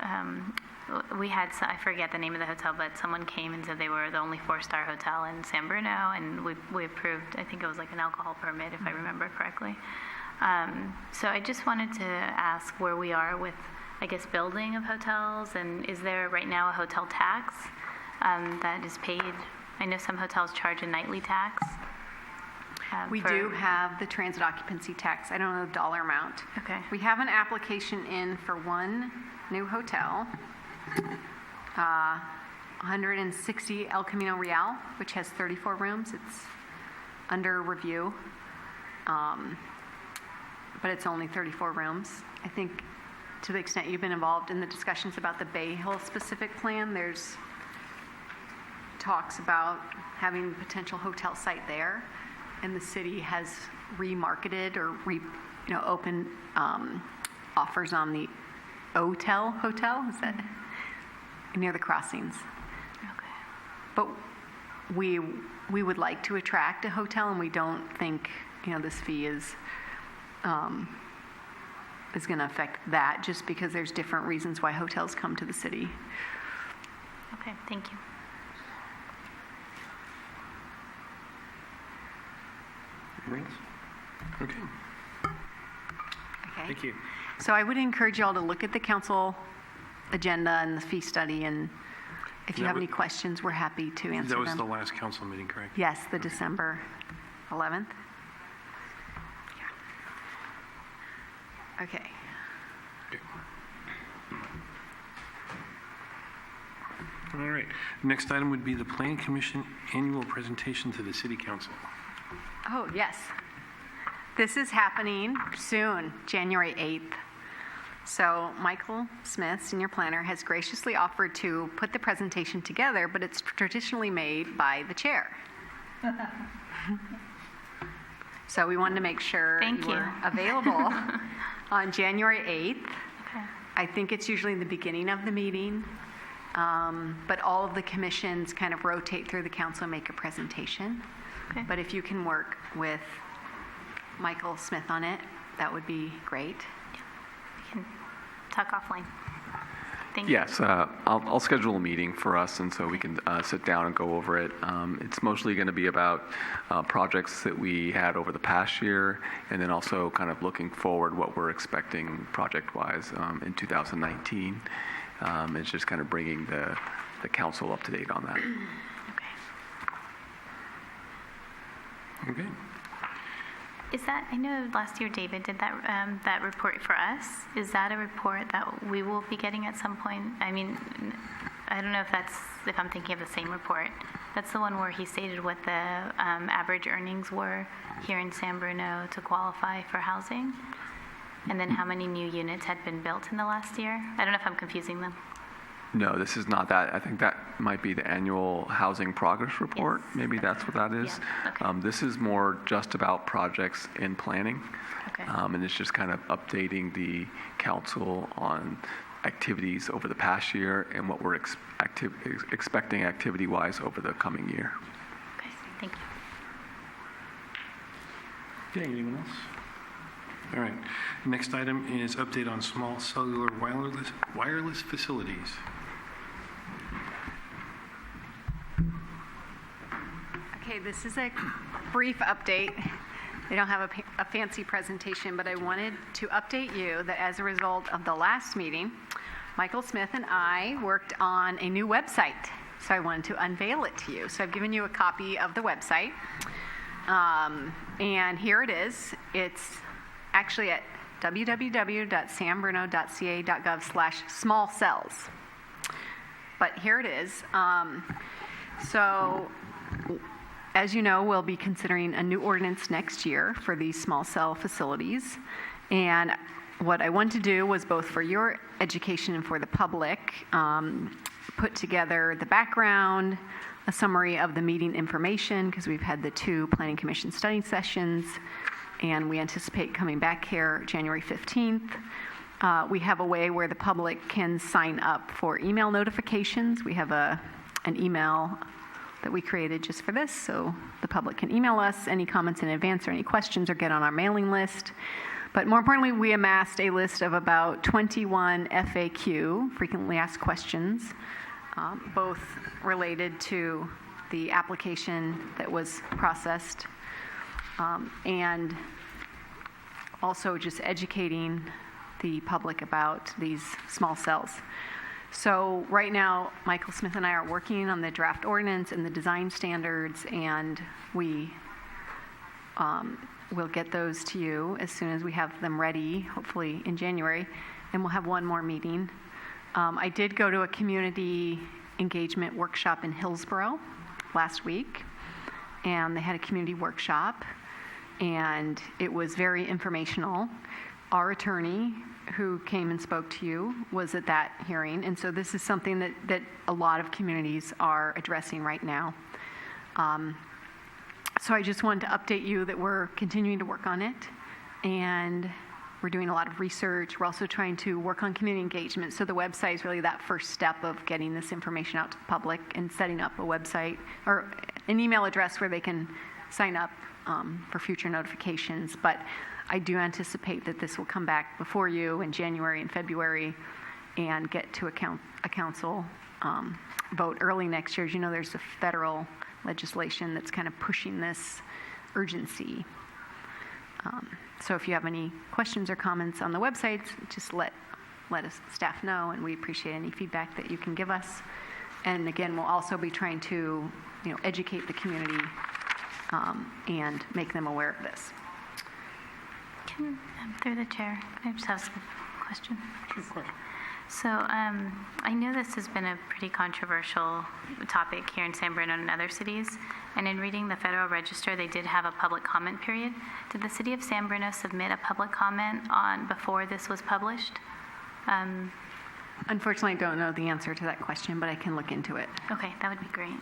I forget the name of the hotel, but someone came and said they were the only 4-star hotel in San Bruno, and we approved, I think it was like an alcohol permit, if I remember correctly. So I just wanted to ask where we are with I guess, building of hotels? And is there right now a hotel tax that is paid? I know some hotels charge a nightly tax. We do have the transit occupancy tax. I don't know the dollar amount. Okay. We have an application in for one new hotel, 160 El Camino Real, which has 34 rooms. It's under review, but it's only 34 rooms. I think to the extent you've been involved in the discussions about the Bay Hill specific plan, there's talks about having a potential hotel site there, and the city has remarketed or opened offers on the Hotel. Is that near the crossings? Okay. But we would like to attract a hotel, and we don't think this fee is going to affect that, just because there's different reasons why hotels come to the city. Okay, thank you. Anything else? Okay. Okay. Thank you. So I would encourage you all to look at the council agenda and the fee study, and if you That have any was- questions, we're happy to answer That was them. the last council meeting, correct? Yes, the December 11th. Yeah. Okay. Okay. All right. Next item would be the Planning Commission annual presentation to the City Council. Oh, yes. This is happening soon, January 8th. So Michael Smith, senior planner, has graciously offered to put the presentation together, but it's traditionally made by the chair. So we wanted to make sure Thank you you. were available on January 8th. Okay. I think it's usually the beginning of the meeting, but all of the commissions kind of rotate through the council and make a presentation. Okay. But if you can work with Michael Smith on it, that would be great. We can talk offline. Thank you. Yes, I'll schedule a meeting for us, and so we can sit down and go over it. It's mostly going to be about projects that we had over the past year, and then also kind of looking forward what we're expecting project-wise in 2019. It's just kind of bringing the council up to date on that. Okay. Okay. Is that, I know last year David did that report for us. Is that a report that we will be getting at some point? I mean, I don't know if I'm thinking of the same report. That's the one where he stated what the average earnings were here in San Bruno to qualify for housing, and then how many new units had been built in the last year. I don't know if I'm confusing them. No, this is not that. I think that might be the annual housing progress report. Yes. Maybe that's what that is. Yeah, okay. This is more just about projects in planning. Okay. And it's just kind of updating the council on activities over the past year and what we're expecting activity-wise over the coming year. Okay, thank you. Okay, anyone else? All right. Next item is update on small cellular wireless facilities. Okay, this is a brief update. They don't have a fancy presentation, but I wanted to update you that as a result of the last meeting, Michael Smith and I worked on a new website. So I wanted to unveil it to you. So I've given you a copy of the website. And here it is. It's actually at www.sanbruno.ca.gov/small-cells. But here it is. So as you know, we'll be considering a new ordinance next year for these small cell facilities. And what I wanted to do was, both for your education and for the public, put together the background, a summary of the meeting information, because we've had the 2 Planning Commission study sessions, and we anticipate coming back here January 15th. We have a way where the public can sign up for email notifications. We have an email that we created just for this, so the public can email us any comments in advance or any questions, or get on our mailing list. But more importantly, we amassed a list of about 21 FAQ, frequently asked questions, both related to the application that was processed, and also just educating the public about these small cells. So right now, Michael Smith and I are working on the draft ordinance and the design standards, and we will get those to you as soon as we have them ready, hopefully in January, and we'll have one more meeting. I did go to a community engagement workshop in Hillsborough last week, and they had a community workshop, and it was very informational. Our attorney, who came and spoke to you, was at that hearing, and so this is something that a lot of communities are addressing right now. So I just wanted to update you that we're continuing to work on it, and we're doing a lot of research. We're also trying to work on community engagement. So the website is really that first step of getting this information out to the public and setting up a website or an email address where they can sign up for future notifications. But I do anticipate that this will come back before you in January and February and get to a council vote early next year. As you know, there's a federal legislation that's kind of pushing this urgency. So if you have any questions or comments on the website, just let us staff know, and we appreciate any feedback that you can give us. And again, we'll also be trying to educate the community and make them aware of this. Through the chair, can I just ask a question? So I know this has been a pretty controversial topic here in San Bruno and other cities, and in reading the Federal Register, they did have a public comment period. Did the city of San Bruno submit a public comment on before this was published? Unfortunately, I don't know the answer to that question, but I can look into it. Okay, that would be great.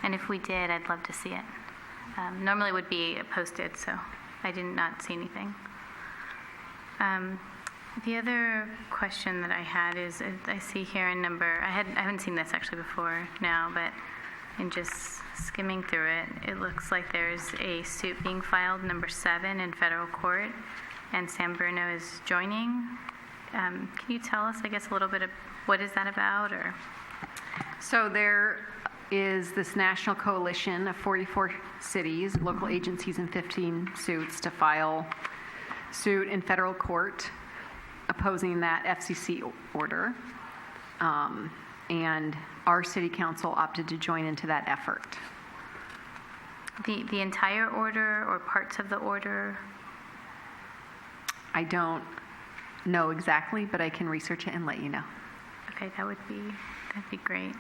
And if we did, I'd love to see it. Normally it would be posted, so I did not see anything. The other question that I had is, I see here in number, I haven't seen this actually before now, but in just skimming through it, it looks like there's a suit being filed, number 7 in federal court, and San Bruno is joining. Can you tell us, I guess, a little bit of what is that about? Or So there is this national coalition of 44 cities, local agencies, and 15 suits to file suit in federal court opposing that FCC order. And our city council opted to join into that effort. the entire order or parts of the order? I don't know exactly, but I can research it and let you know. Okay, that'd be great.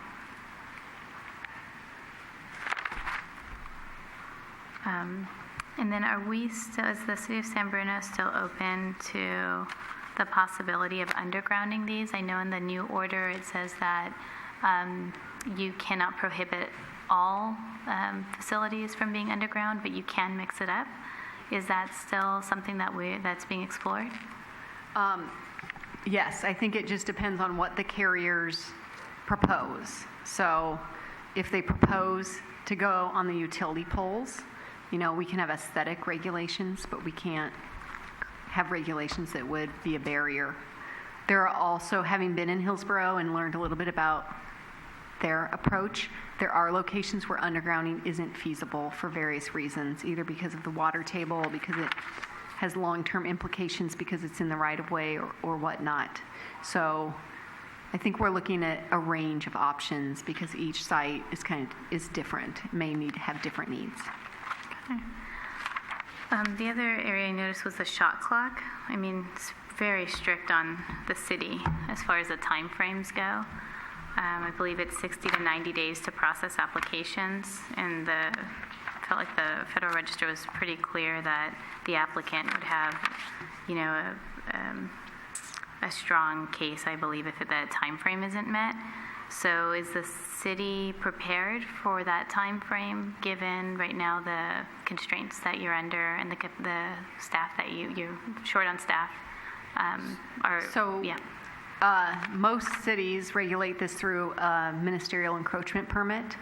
And then are we still, is the city of San Bruno still open to the possibility of undergrounding these? I know in the new order it says that you cannot prohibit all facilities from being underground, but you can mix it up. Is that still something that's being explored? Yes, I think it just depends on what the carriers propose. So if they propose to go on the utility poles, we can have aesthetic regulations, but we can't have regulations that would be a barrier. There are also, having been in Hillsborough and learned a little bit about their approach, there are locations where undergrounding isn't feasible for various reasons, either because of the water table, because it has long-term implications because it's in the right-of-way or whatnot. So I think we're looking at a range of options because each site is different, may need to have different needs. Okay. The other area I noticed was the shot clock. I mean, it's very strict on the city as far as the time frames go. I believe it's 60 to 90 days to process applications, and felt like the Federal Register was pretty clear that the applicant would have, a strong case, I believe, if that time frame isn't met. So is the city prepared for that time frame, given right now the constraints that you're under and the staff that you're short on staff? Most cities regulate this through a ministerial encroachment permit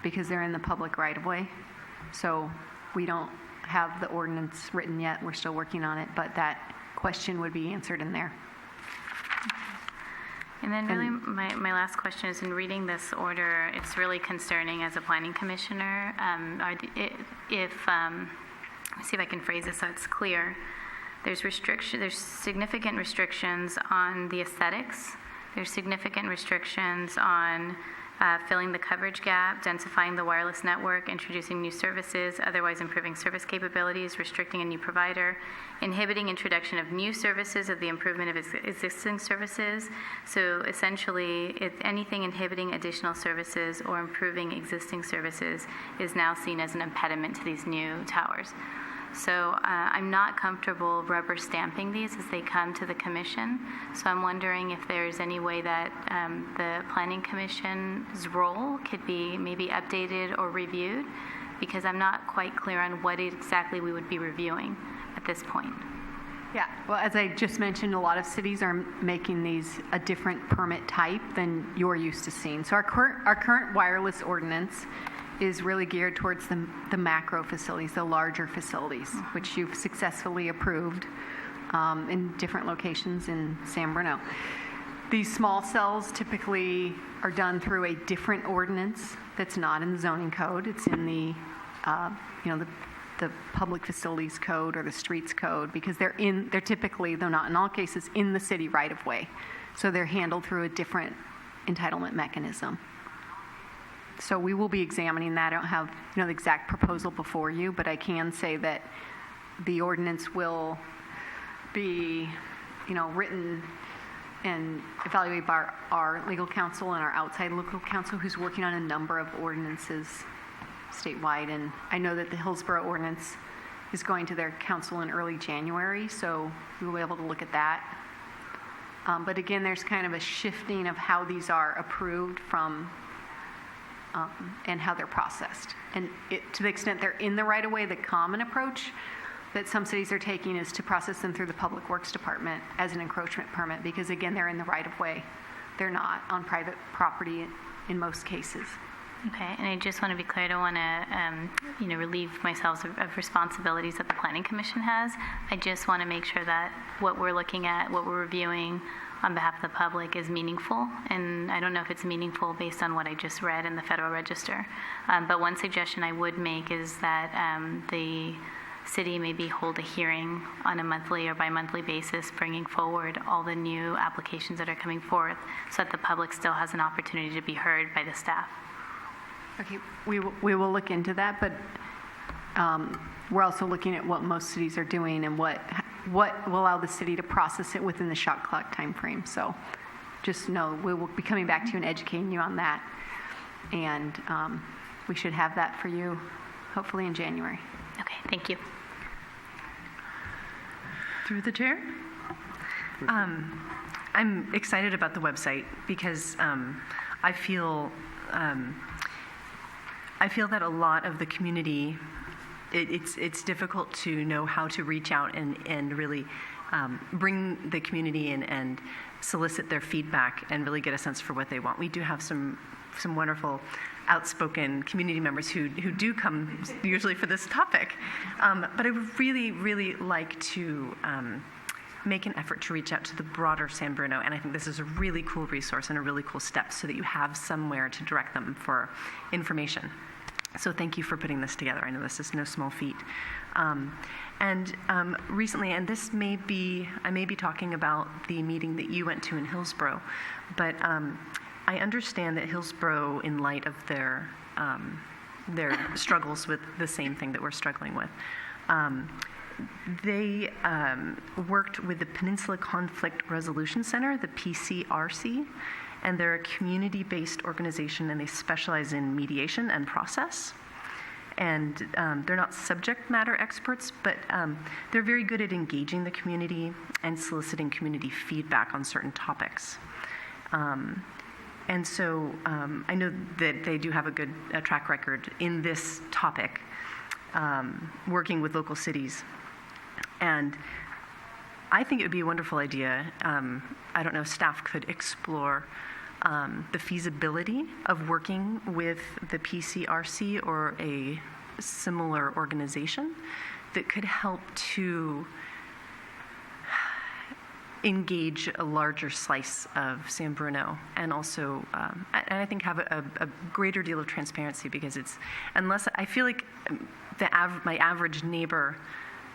because they're in the public right-of-way. So we don't have the ordinance written yet. We're still working on it, but that question would be answered in there. And then really my last question is, in reading this order, it's really concerning as a planning commissioner. Let me see if I can phrase this so it's clear. There's significant restrictions on the aesthetics. There's significant restrictions on filling the coverage gap, densifying the wireless network, introducing new services, otherwise improving service capabilities, restricting a new provider, inhibiting introduction of new services of the improvement of existing services. So essentially, anything inhibiting additional services or improving existing services is now seen as an impediment to these new towers. So I'm not comfortable rubber stamping these as they come to the commission. So I'm wondering if there's any way that the Planning Commission's role could be maybe updated or reviewed, because I'm not quite clear on what exactly we would be reviewing at this point. Yeah, well, as I just mentioned, a lot of cities are making these a different permit type than you're used to seeing. So our current wireless ordinance is really geared towards the macro facilities, the larger facilities, which you've successfully approved in different locations in San Bruno. These small cells typically are done through a different ordinance that's not in the zoning code. It's in the public facilities code or the streets code, because they're typically, though not in all cases, in the city right of way. So they're handled through a different entitlement mechanism. So we will be examining that. I don't have the exact proposal before you, but I can say that the ordinance will be written and evaluated by our legal counsel and our outside legal counsel, who's working on a number of ordinances statewide. And I know that the Hillsborough ordinance is going to their council in early January, so we will be able to look at that. But again, there's kind of a shifting of how these are approved from and how they're processed. And to the extent they're in the right-of-way, the common approach that some cities are taking is to process them through the Public Works Department as an encroachment permit, because again, they're in the right-of-way. They're not on private property in most cases. Okay, and I just want to be clear, I don't want to, relieve myself of responsibilities that the Planning Commission has. I just want to make sure that what we're looking at, what we're reviewing on behalf of the public is meaningful, and I don't know if it's meaningful based on what I just read in the Federal Register. But one suggestion I would make is that the city maybe hold a hearing on a monthly or bi-monthly basis, bringing forward all the new applications that are coming forth, so that the public still has an opportunity to be heard by the staff. Okay, we will look into that, but we're also looking at what most cities are doing and what will allow the city to process it within the shot clock time frame. So just know we will be coming back to you and educating you on that. And we should have that for you hopefully in January. Okay, thank you. Through the chair. I'm excited about the website because I feel that a lot of the community, it's difficult to know how to reach out and really bring the community in and solicit their feedback and really get a sense for what they want. We do have some wonderful outspoken community members who do come usually for this topic. But I would really, really like to make an effort to reach out to the broader San Bruno, and I think this is a really cool resource and a really cool step so that you have somewhere to direct them for information. So thank you for putting this together. I know this is no small feat. Recently, and I may be talking about the meeting that you went to in Hillsborough, but I understand that Hillsborough, in light of their struggles with the same thing that we're struggling with, they worked with the Peninsula Conflict Resolution Center, the PCRC, and they're a community-based organization, and they specialize in mediation and process. And they're not subject matter experts, but they're very good at engaging the community and soliciting community feedback on certain topics. And so I know that they do have a good track record in this topic, working with local cities. And I think it would be a wonderful idea. I don't know if staff could explore the feasibility of working with the PCRC or a similar organization that could help to engage a larger slice of San Bruno, and also, and I think have a greater deal of transparency, because unless I feel like my average neighbor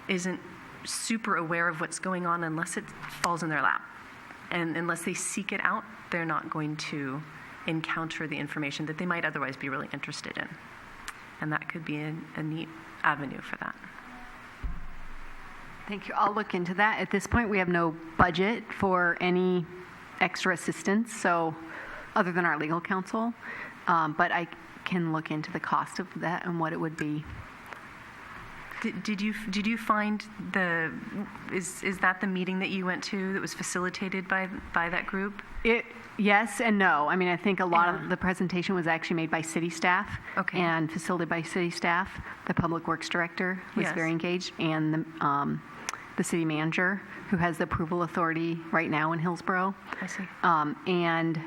isn't super aware of what's going on unless it falls in their lap. And unless they seek it out, they're not going to encounter the information that they might otherwise be really interested in. And that could be a neat avenue for that. Thank you. I'll look into that. At this point, we have no budget for any extra assistance, so other than our legal counsel, but I can look into the cost of that and what it would be. Did you find is that the meeting that you went to that was facilitated by that group? Yes and no. I mean, I think a lot of the presentation was actually made by city staff and facilitated by city staff. The public works director was very engaged, and the city manager, who has the approval authority right now in Hillsborough. I see. And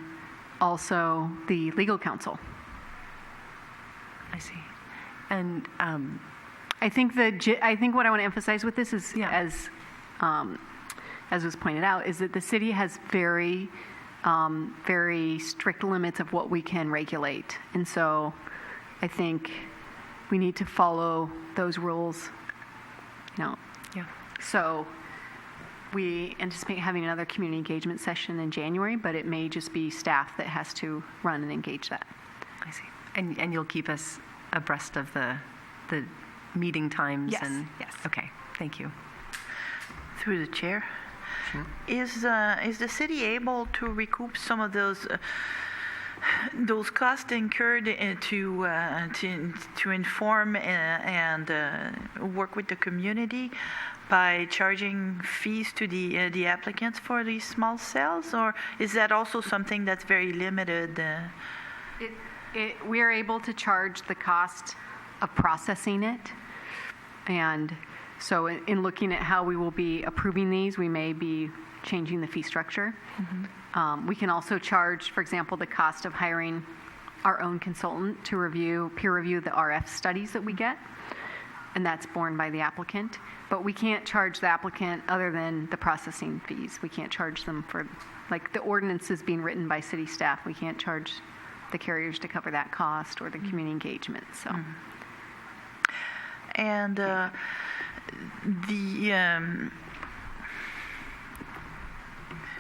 also the legal counsel. I see. And I think what I want to emphasize with this is, as was pointed out, is that the city has very, very strict limits of what we can regulate, and so I think we need to follow those rules. Yeah. So we anticipate having another community engagement session in January, but it may just be staff that has to run and engage that. I see. And you'll keep us abreast of the meeting times? Yes. Yes. Okay. Thank you. Through the chair. Sure. Is the city able to recoup some of those costs incurred to inform and work with the community by charging fees to the applicants for these small cells, or is that also something that's very limited? We are able to charge the cost of processing it, and so in looking at how we will be approving these, we may be changing the fee structure. Mm-hmm. We can also charge, for example, the cost of hiring our own consultant to peer review the RF studies that we get, and that's borne by the applicant. But we can't charge the applicant other than the processing fees. We can't charge them for, like, the ordinance is being written by city staff. We can't charge the carriers to cover that cost or the community engagement. So, and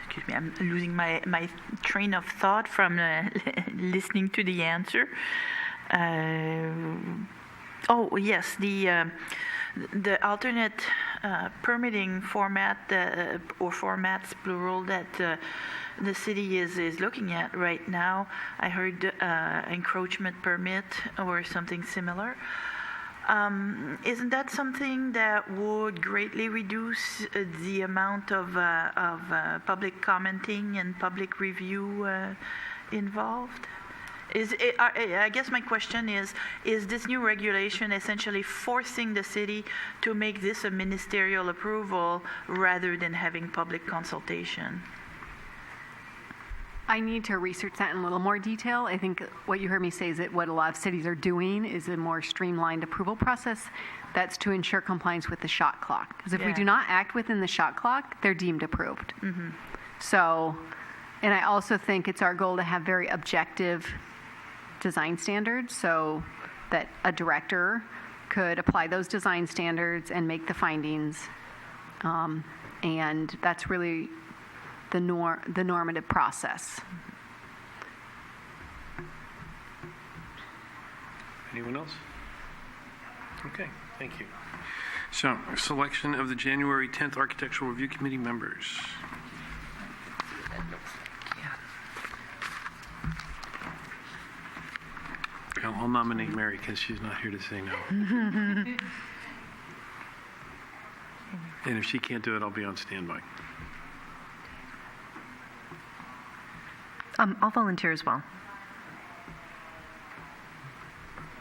excuse me, I'm losing my train of thought from listening to the answer. Oh yes, the alternate permitting format or formats plural that the city is looking at right now. I heard encroachment permit or something similar. Isn't that something that would greatly reduce the amount of public commenting and public review involved? I guess my question is this new regulation essentially forcing the city to make this a ministerial approval rather than having public consultation? I need to research that in a little more detail. I think what you heard me say is that what a lot of cities are doing is a more streamlined approval process. That's to ensure compliance with the shot clock. Because if we do not act within the shot clock, they're deemed approved. Mm-hmm. So, and I also think it's our goal to have very objective design standards so that a director could apply those design standards and make the findings. And that's really the normative process. Anyone else? Okay, thank you. So, selection of the January 10th Architectural Review Committee members. I'll nominate Mary because she's not here to say no. And if she can't do it, I'll be on standby. I'll volunteer as well.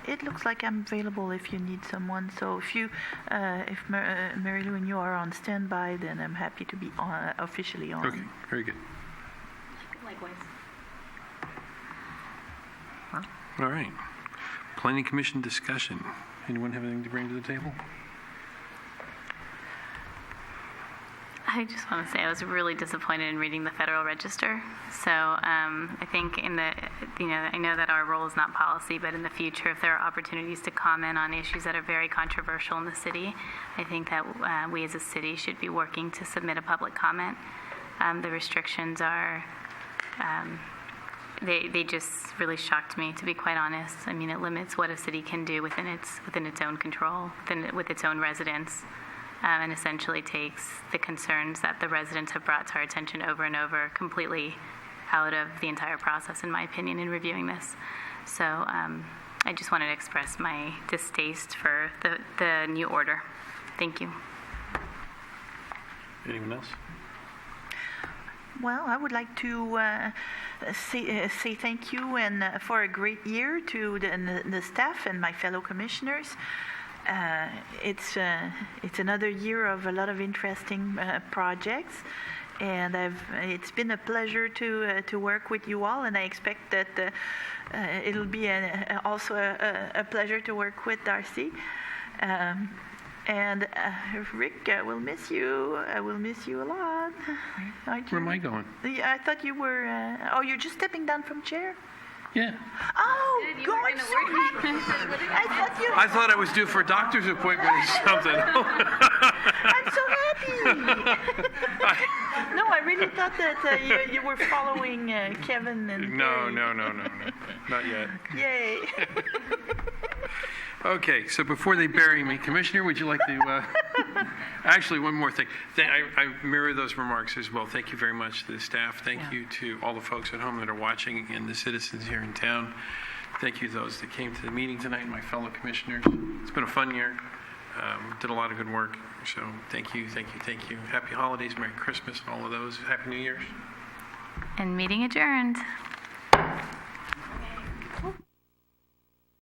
It looks like I'm available if you need someone. So if Mary Lou and you are on standby, then I'm happy to be officially on. Okay, very good. Likewise. All right. Planning Commission discussion. Anyone have anything to bring to the table? I just want to say I was really disappointed in reading the Federal Register. So I think I know that our role is not policy, but in the future, if there are opportunities to comment on issues that are very controversial in the city, I think that we as a city should be working to submit a public comment. The restrictions are, they just really shocked me, to be quite honest. I mean, it limits what a city can do within its own control, with its own residents. And essentially takes the concerns that the residents have brought to our attention over and over completely out of the entire process, in my opinion, in reviewing this. So I just wanted to express my distaste for the new order. Thank you. Anyone else? Well, I would like to say thank you and for a great year to the staff and my fellow commissioners. It's another year of a lot of interesting projects, and it's been a pleasure to work with you all, and I expect that it'll be also a pleasure to work with Darcy. And Rick, I will miss you. I will miss you a lot. Where am I going? I thought you were. You're just stepping down from chair. Yeah. Oh, God, I'm so happy. I thought I was due for a doctor's appointment or something. I'm so happy. No, I really thought that you were following Kevin and No, Barry. not yet. Yay. Okay, so before they bury me, Commissioner, would you like to, actually, one more thing. I mirror those remarks as well. Thank you very much to the staff. Thank you to all the folks at home that are watching and the citizens here in town. Thank you to those that came to the meeting tonight, my fellow commissioners. It's been a fun year. Did a lot of good work. So thank you. Happy holidays, Merry Christmas, and all of those. Happy New Year's. And meeting adjourned.